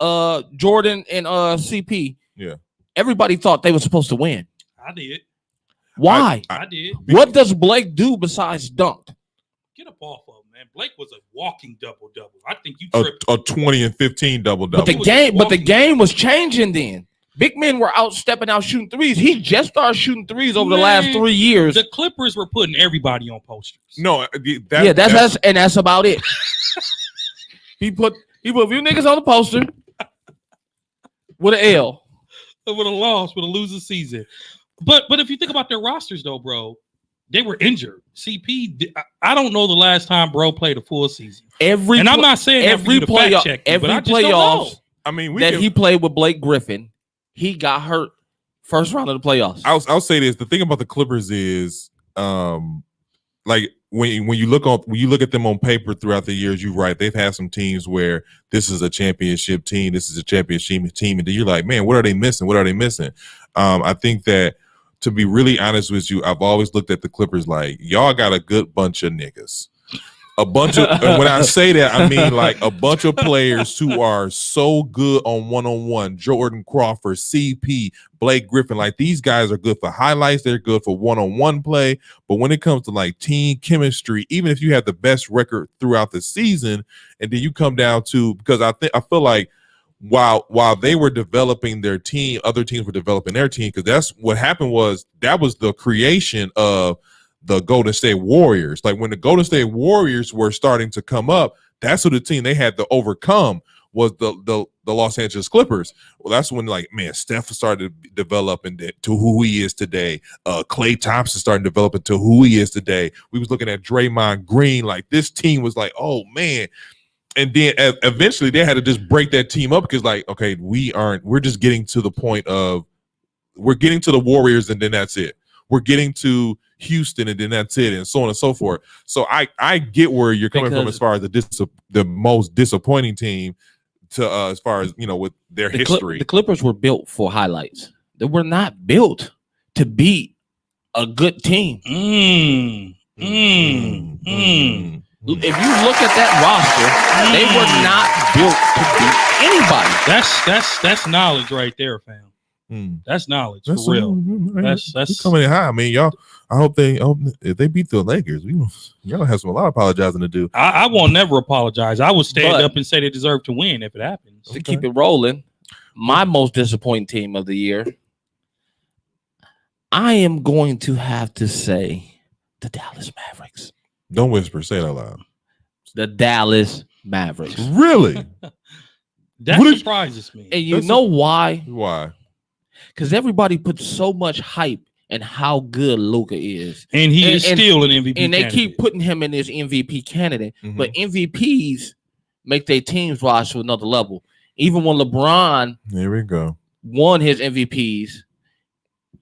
Jordan, and CP. Yeah. Everybody thought they were supposed to win. I did. Why? I did. What does Blake do besides dunk? Get up off of him, man. Blake was a walking double-double. I think you tripped. A 20 and 15 double-double. But the game was changing then. Big men were stepping out shooting threes. He just started shooting threes over the last 3 years. The Clippers were putting everybody on posters. No, that's about it. he put a few niggas on the poster with an L. With a loss, with a losing season. But if you think about their rosters though, bro, they were injured. CP, I don't know the last time bro played a full season. I'm not saying every playoffs. I mean, he played with Blake Griffin. He got hurt first round of the playoffs. I'll say this: the thing about the Clippers is, like when you look at them on paper throughout the years, you're right. They've had some teams where this is a championship team, this is a championship team, and then you're like, man, what are they missing? What are they missing? I think that, to be really honest with you, I've always looked at the Clippers like, y'all got a good bunch of niggas. A bunch of, and when I say that, I mean like a bunch of players who are so good on one-on-one. Jordan Crawford, CP, Blake Griffin, like these guys are good for highlights. They're good for one-on-one play. But when it comes to like team chemistry, even if you have the best record throughout the season, and then you come down to, because I feel like while they were developing their team, other teams were developing their team, because that's what happened. That was the creation of the Golden State Warriors. Like when the Golden State Warriors were starting to come up, that's who the team they had to overcome was the Los Angeles Clippers. Well, that's when like, man, Steph started developing to who he is today. Klay Thompson started developing to who he is today. We was looking at Draymond Green. Like this team was like, oh man. And then eventually they had to just break that team up because like, okay, we're just getting to the point of we're getting to the Warriors and then that's it. We're getting to Houston and then that's it, and so on and so forth. So I get where you're coming from as far as the most disappointing team to as far as with their history. The Clippers were built for highlights. They were not built to beat a good team. If you look at that roster, they were not built to beat anybody. That's knowledge right there, fam. That's knowledge for real. That's coming in high. I mean, y'all. I hope if they beat the Lakers, y'all have a lot of apologizing to do. I won't never apologize. I will stand up and say they deserve to win if it happens. To keep it rolling, my most disappointing team of the year, I am going to have to say the Dallas Mavericks. Don't whisper. Say it out loud. The Dallas Mavericks. Really? That surprises me. And you know why? Why? Because everybody puts so much hype in how good Luka is. And he is still an MVP And they candidate. keep putting him in this MVP candidate. But MVPs make their teams rise to another level. Even when LeBron won his MVPs,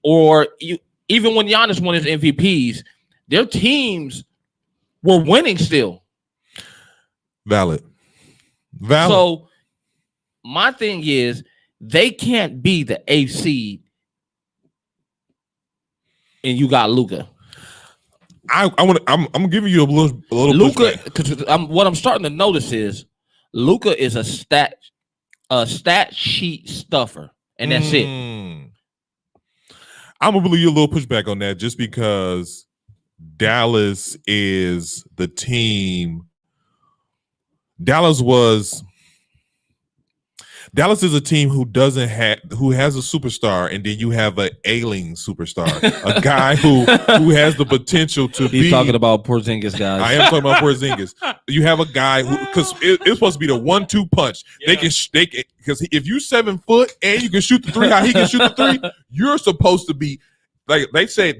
or even when Giannis won his MVPs, their teams were winning still. Valid. So my thing is, they can't be the 8th seed and you got Luka. I'm giving you a little Luka, because what I'm starting to notice is Luka is a stat sheet stuffer, and that's it. I'm gonna give you a little pushback on that, just because Dallas is the team. Dallas is a team who has a superstar, and then you have an ailing superstar, a guy who has the potential to be. He's talking about Porzingis, guys. I am talking about Porzingis. You have a guy who, because it's supposed to be the 1-2 punch. Yeah. They can because if you 7 foot and you can shoot the three, how he can shoot the three, you're supposed to be like they say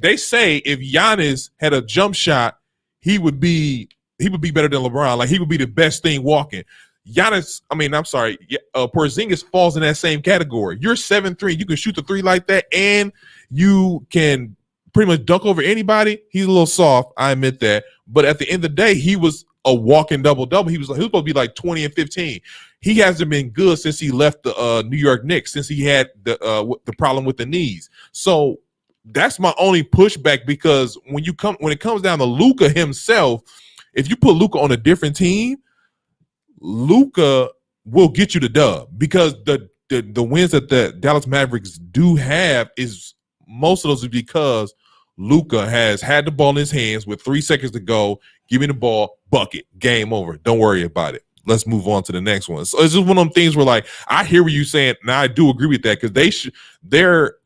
if Giannis had a jump shot, he would be better than LeBron. Like he would be the best thing walking. Porzingis falls in that same category. You're 7'3", you can shoot the three like that, and you can pretty much dunk over anybody. He's a little soft, I admit that. But at the end of the day, he was a walking double-double. He was supposed to be like 20 and 15. He hasn't been good since he left the New York Knicks, since he had the problem with the knees. So that's my only pushback, because when it comes down to Luka himself, if you put Luka on a different team, Luka will get you the dub, because the the wins that the Dallas Mavericks do have is most of those is because Luka has had the ball in his hands with 3 seconds to go. Give me the ball, bucket, game over. Don't worry about it. Let's move on to the next one. So it's just one of them things where, like, I hear what you're saying. Now I do agree with that because they're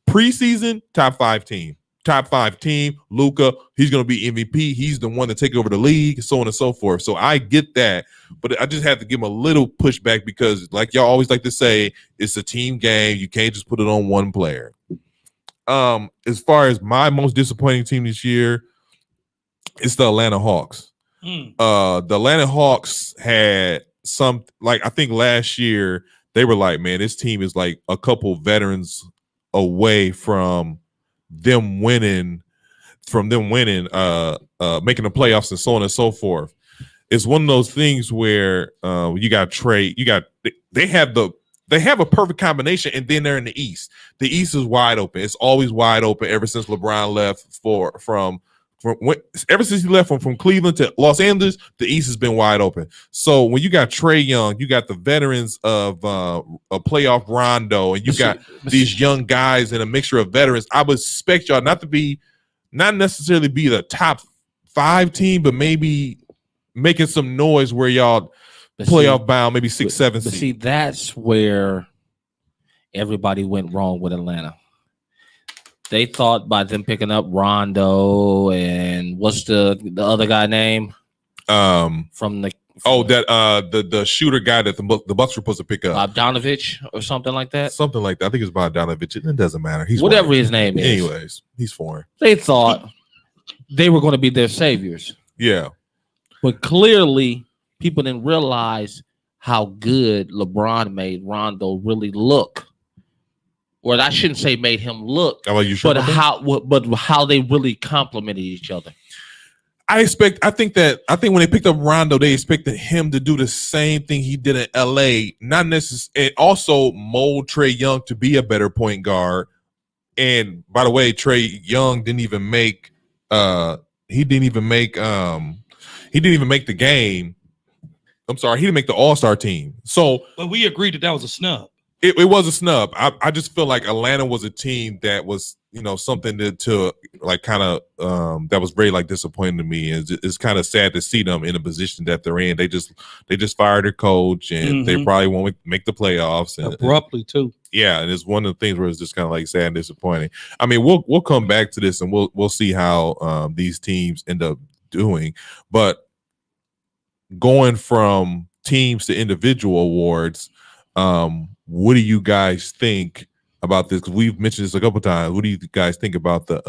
preseason top 5 team. Top 5 team, Luka, he's going to be MVP. He's the one to take over the league, so on and so forth. So I get that, but I just have to give him a little pushback because, like y'all always like to say, it's a team game. You can't just put it on one player. As far as my most disappointing team this year, it's the Atlanta Hawks. The Atlanta Hawks had I think last year they were like, man, this team is like a couple veterans away from them winning, making the playoffs and so on and so forth. It's one of those things where you got trade, they have a perfect combination, and then they're in the East. The East is wide open. It's always wide open ever since LeBron left ever since he left from Cleveland to Los Angeles. The East has been wide open. So when you got Trae Young, you got the veterans of a playoff Rondo, and you got these young guys and a mixture of veterans. I would expect y'all not necessarily be the top 5 team, but maybe making some noise where y'all playoff bound, maybe 6, 7 seed. See, that's where everybody went wrong with Atlanta. They thought by them picking up Rondo and what's the other guy name? The shooter guy that the Bucks were supposed to pick up. Donovich or something like that. Something like that. I think it's Donovich. It doesn't matter. He's whatever foreign. His name is. Anyways, he's foreign. They thought they were going to be their saviors. Yeah. But clearly people didn't realize how good LeBron made Rondo really look. Or I shouldn't say made him look, but how they really complemented each other. I think when they picked up Rondo, they expected him to do the same thing he did in LA, not necessarily, and also mold Trae Young to be a better point guard. And by the way, Trae Young didn't even make the game. I'm sorry, he didn't make the All-Star team. So, but we agreed that was a snub. It was a snub. I just feel like Atlanta was a team that was, something to like kind of that was very like disappointing to me. It's kind of sad to see them in a position that they're in. They just fired their coach, and they probably won't make the playoffs abruptly too. Yeah, and it's one of the things where it's just kind of like sad and disappointing. I mean, we'll come back to this and we'll see how these teams end up doing, but going from teams to individual awards. What do you guys think about this? Because we've mentioned this a couple times. What do you guys think about the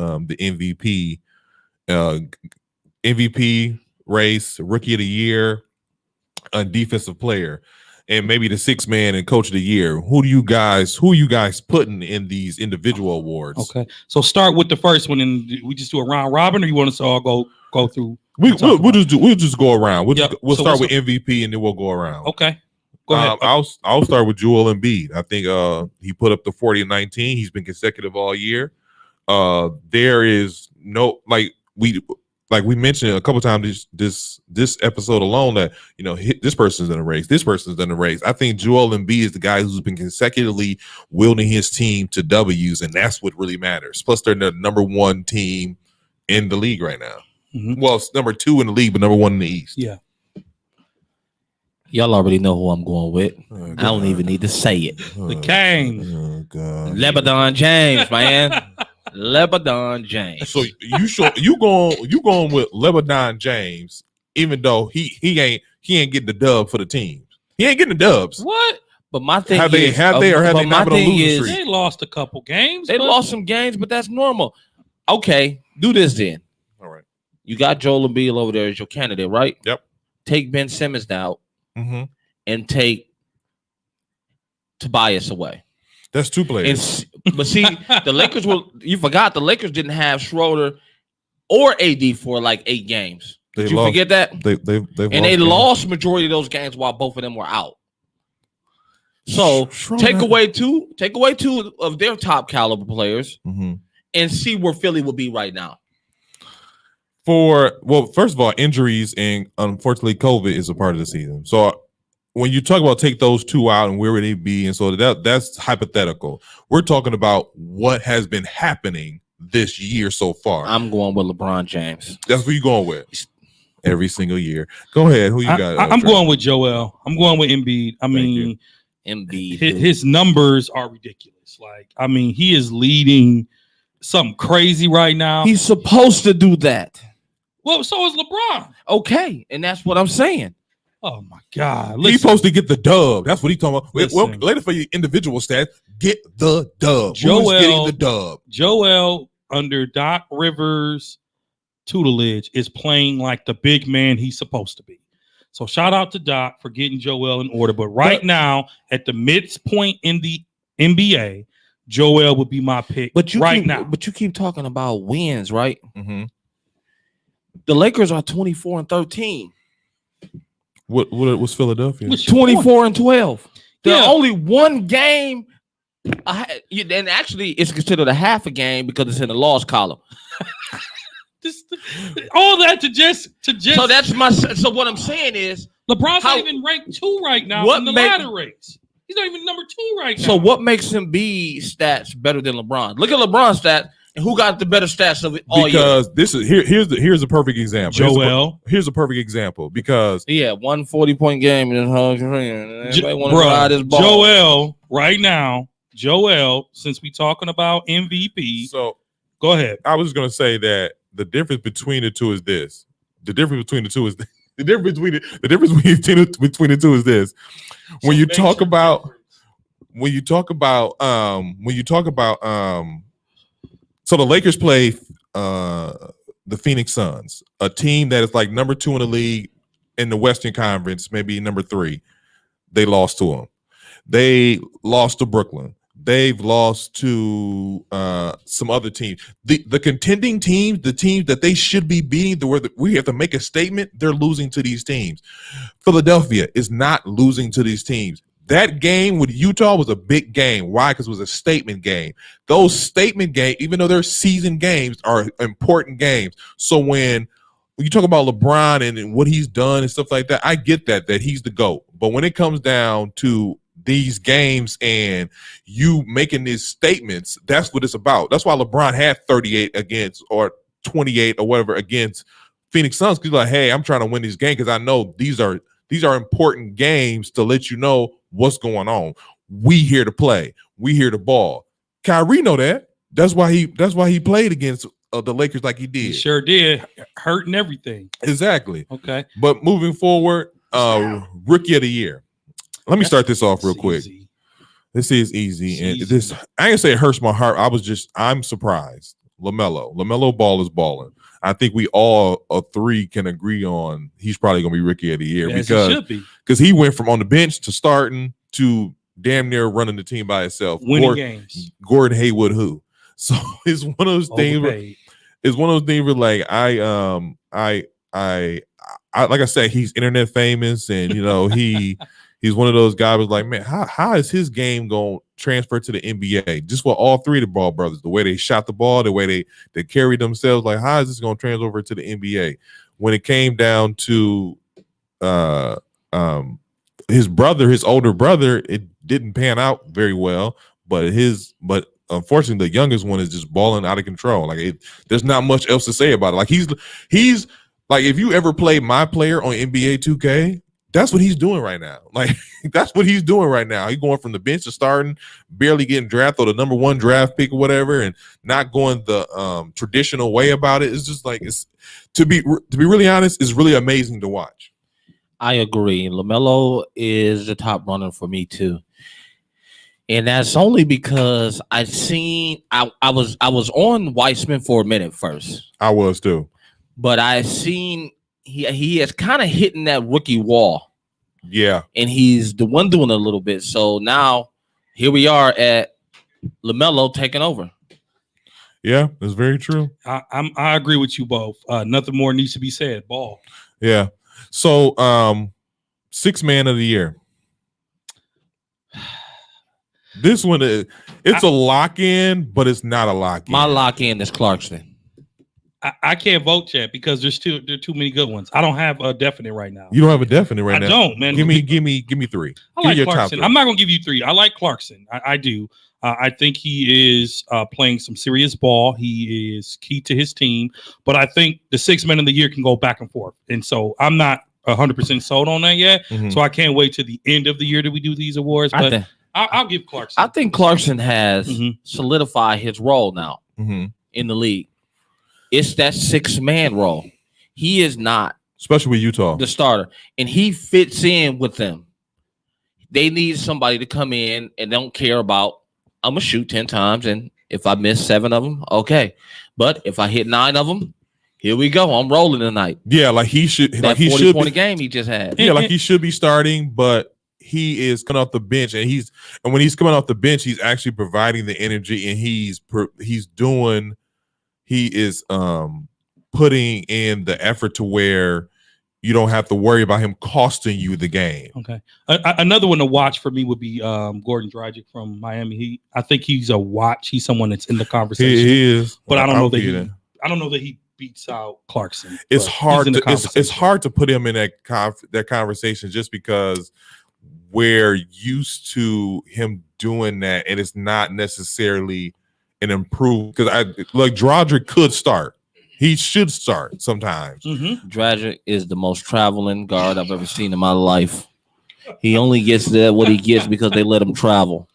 MVP race, Rookie of the Year, Defensive Player, and maybe the 6th Man and Coach of the Year? Who are you guys putting in these individual awards? Okay, so start with the first one, and we just do a round robin, or you want us to all go through? We'll just go around. We'll start with MVP, and then we'll go around. Okay. Go ahead. I'll start with Joel Embiid. I think he put up the 40 and 19. He's been consecutive all year. There is no we mentioned a couple times this episode alone that this person's in a race. This person's in a race. I think Joel Embiid is the guy who's been consecutively wielding his team to W's, and that's what really matters. Plus, they're the number 1 team in the league right now. Mm-hmm. Well, it's number 2 in the league, but number 1 in the East. Yeah. Y'all already know who I'm going with. I don't even need to say it. The King. Oh God. LeBron James, man. LeBron James. So you going with LeBron James, even though he ain't getting the dub for the team. He ain't getting the dubs. What? But my thing have they not been on losing streak? They lost a couple games. They lost some games, but that's normal. Okay, do this then. All right. You got Joel Embiid over there as your candidate, right? Yep. Take Ben Simmons now. Mm-hmm. And take Tobias away. That's 2 players. But see, the Lakers you forgot the Lakers didn't have Schroeder or AD for like 8 games. Did you forget that? They lost majority of those games while both of them were out. So take away two of their top caliber players and see where Philly will be right now. First of all, injuries and unfortunately COVID is a part of the season. So when you talk about take those two out and where would they be, and so that's hypothetical. We're talking about what has been happening this year so far. I'm going with LeBron James. That's what you're going with every single year. Go ahead. Who you got? I'm going with Joel. I'm going with Embiid. I mean, Embiid. His numbers are ridiculous. Like, I mean, he is leading something crazy right now. He's supposed to do that. Well, so is LeBron. Okay, and that's what I'm saying. Oh my God! He's supposed to get the dub. That's what he's talking about. Listen. Well, later for your individual stats, get the dub. Joel Who's getting the dub? Joel under Doc Rivers' tutelage is playing like the big man he's supposed to be. So shout out to Doc for getting Joel in order. But right now, at the midpoint in the NBA, Joel would be my pick. But you keep talking about wins, right? Mm-hmm. The Lakers are 24-13. What was Philadelphia? 24-12. They're Yeah. only one game. And actually, it's considered a half a game because it's in the loss column. All that to just. So that's my. So what I'm saying is, LeBron's not even ranked 2 right now in the ladder race. He's not even number 2 right now. So what makes him be stats better than LeBron? Look at LeBron's stats. And who got the better stats of it all year? Because this is here's a perfect example. Joel. Here's a perfect example because 140-point game in Joel right now. Joel, since we talking about MVP, so go ahead. I was going to say that the difference between the two is this. The difference between the two is this. When you talk about so the Lakers play the Phoenix Suns, a team that is like number 2 in the league in the Western Conference, maybe number 3. They lost to them. They lost to Brooklyn. They've lost to some other teams. The contending teams, the teams that they should be beating, where we have to make a statement, they're losing to these teams. Philadelphia is not losing to these teams. That game with Utah was a big game. Why? Because it was a statement game. Those statement games, even though they're season games, are important games. So when you talk about LeBron and what he's done and stuff like that, I get that he's the GOAT. But when it comes down to these games and you making these statements, that's what it's about. That's why LeBron had 38 against or 28 or whatever against Phoenix Suns. Because like, hey, I'm trying to win this game because I know these are important games to let you know what's going on. We here to play. We here to ball. Kyrie know that. That's why he played against the Lakers like he did. He sure did, hurting everything. Exactly. Okay. But moving forward, rookie of the year. Let me start this off real quick. Easy. This is easy, and this I ain't say it hurts my heart. I'm surprised. LaMelo Ball is balling. I think we all 3 can agree on he's probably going to be rookie of the year because he went from on the bench to starting to damn near running the team by himself. Winning games. Gordon Hayward, who? So it's one of those things. It's one of those things where like I like I said, he's internet famous, and you know he's one of those guys who's like, man, how is his game going to transfer to the NBA? Just for all 3 of the Ball brothers, the way they shot the ball, the way they carried themselves, like how is this going to transfer over to the NBA? When it came down to his older brother, it didn't pan out very well, but unfortunately the youngest one is just balling out of control. Like there's not much else to say about it. Like he's like, if you ever play my player on NBA 2K, that's what he's doing right now. Like that's what he's doing right now. He's going from the bench to starting, barely getting drafted or the number 1 draft pick or whatever, and not going the traditional way about it. It's just like, it's to be really honest, it's really amazing to watch. I agree. LaMelo is the top runner for me too. And that's only because I was on Weissman for a minute first. I was too. But I seen he has kind of hitting that rookie wall. Yeah. And he's the one doing a little bit. So now here we are at LaMelo taking over. Yeah, that's very true. I agree with you both. Nothing more needs to be said. Ball. Yeah. So 6th man of the year. This one it's a lock in, but it's not a lock in. My lock in is Clarkson. I can't vote yet because there are too many good ones. I don't have a definite right now. You don't have a definite right now. I don't, man. Give me 3. I like Clarkson. I'm not gonna give you 3. I like Clarkson. I do. I think he is playing some serious ball. He is key to his team. But I think the 6 men of the year can go back and forth. And so I'm not 100% sold on that yet. Mm-hmm. So I can't wait to the end of the year that we do these awards. But I'll give Clarkson. I think Clarkson has solidified his role now in the league. It's that 6-man role. He is not, especially with Utah, the starter, and he fits in with them. They need somebody to come in and don't care about, I'm gonna shoot 10 times, and if I miss 7 of them, okay. But if I hit 9 of them, here we go. I'm rolling tonight. Yeah, like he should. That 40-point game he just had. Yeah, like he should be starting, but he is coming off the bench, and when he's coming off the bench, he's actually providing the energy, and he is putting in the effort to where you don't have to worry about him costing you the game. Okay. Another one to watch for me would be Gordon Dragic from Miami Heat. I think he's a watch. He's someone that's in the conversation. He is, but I don't know that he beats out Clarkson. It's hard to put him in that conversation just because we're used to him doing that, and it's not necessarily an improved because Dragic could start. He should start sometimes. Dragic is the most traveling guard I've ever seen in my life. He only gets what he gets because they let him travel.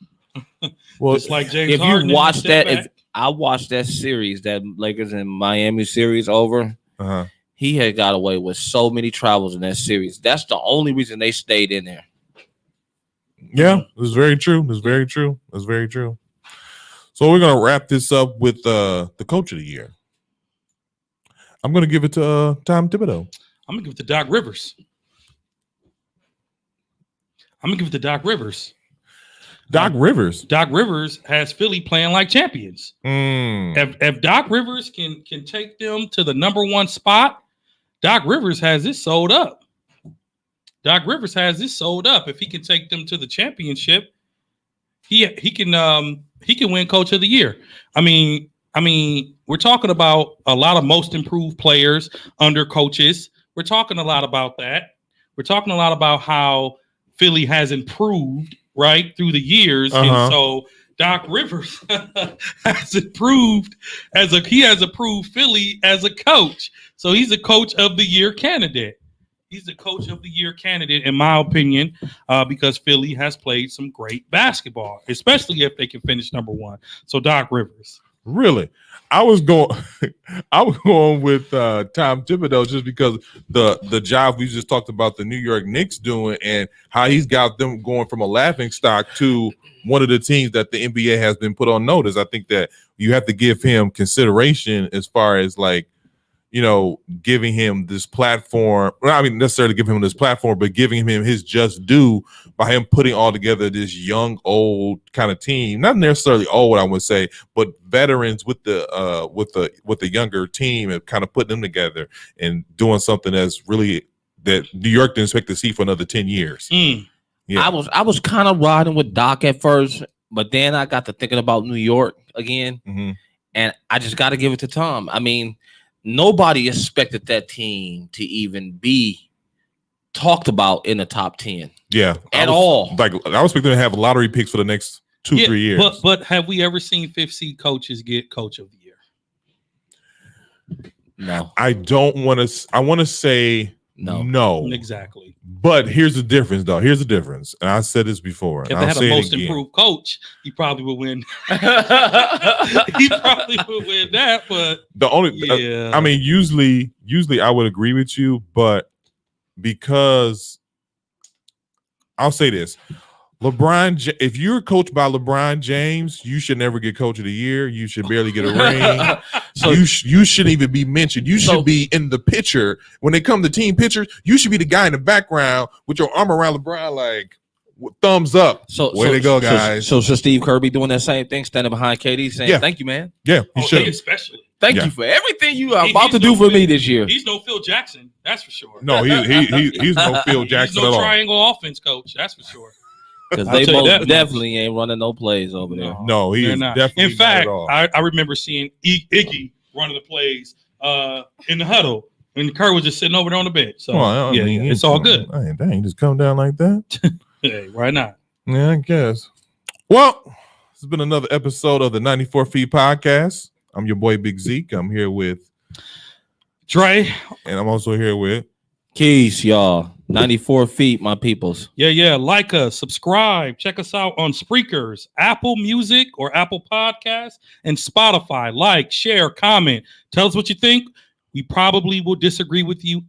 Well, it's like James if Harden you watch that, if I watched that series, that Lakers and Miami series over, he had got away with so many travels in that series. That's the only reason they stayed in there. Yeah, it's very true. It's very true. It's very true. So we're gonna wrap this up with the coach of the year. I'm gonna give it to Tom Thibodeau. I'm gonna give it to Doc Rivers. Doc Rivers has Philly playing like champions. If Doc Rivers can take them to the number 1 spot, Doc Rivers has this sold up. If he can take them to the championship, he can win coach of the year. I mean, we're talking about a lot of most improved players under coaches. We're talking a lot about that. We're talking a lot about how Philly has improved right through the years, and so Doc Rivers has improved Philly as a coach. So he's a coach of the year candidate. In my opinion, because Philly has played some great basketball, especially if they can finish number 1. So Doc Rivers. Really? I was going with Tom Thibodeau just because the job we just talked about the New York Knicks doing and how he's got them going from a laughing stock to one of the teams that the NBA has been put on notice. I think that you have to give him consideration as far as giving him this platform. Well, I mean, necessarily giving him this platform, but giving him his just due by him putting all together this young, old kind of team. Not necessarily old, I would say, but veterans with the younger team and kind of putting them together and doing something that's really that New York didn't expect to see for another 10 years. Yeah. I was kind of riding with Doc at first, but then I got to thinking about New York again, and I just got to give it to Tom. I mean, nobody expected that team to even be talked about in the top 10. Yeah. At all. I was expecting to have lottery picks for the next 2-3 years. But have we ever seen 5th seed coaches get coach of the year? No. I want to say no. Exactly. But here's the difference, though. And I said this before. If they had a most improved coach, he probably would win. But the only, I mean, usually I would agree with you, but because I'll say this. If you're coached by LeBron James, you should never get coach of the year. You should barely get a ring. So you shouldn't even be mentioned. You should be in the picture. When they come to team pictures, you should be the guy in the background with your arm around LeBron, like thumbs up. Way to go, guys. So Steve Kerr be doing that same thing, standing behind KD saying, thank you, man. Yeah, he should. Especially. Thank you for everything you are about to do for me this year. He's no Phil Jackson, that's for sure. No, he's no Phil Jackson at all. He's no triangle offense coach, that's for sure. Because they most definitely ain't running no plays over there. No, he's definitely in fact, not at all. I remember seeing Iggy running the plays in the huddle, and Kerr was just sitting over there on the bench. So it's all good. Dang, just come down like that. Hey, why not? Yeah, I guess. Well, this has been another episode of the 94 Feet Podcast. I'm your boy Big Zeke. I'm here with Dre, and I'm also here with Keys, y'all. 94 feet, my peoples. Yeah. Like us, subscribe, check us out on Spreakers, Apple Music or Apple Podcasts, and Spotify. Like, share, comment. Tell us what you think. We probably will disagree with you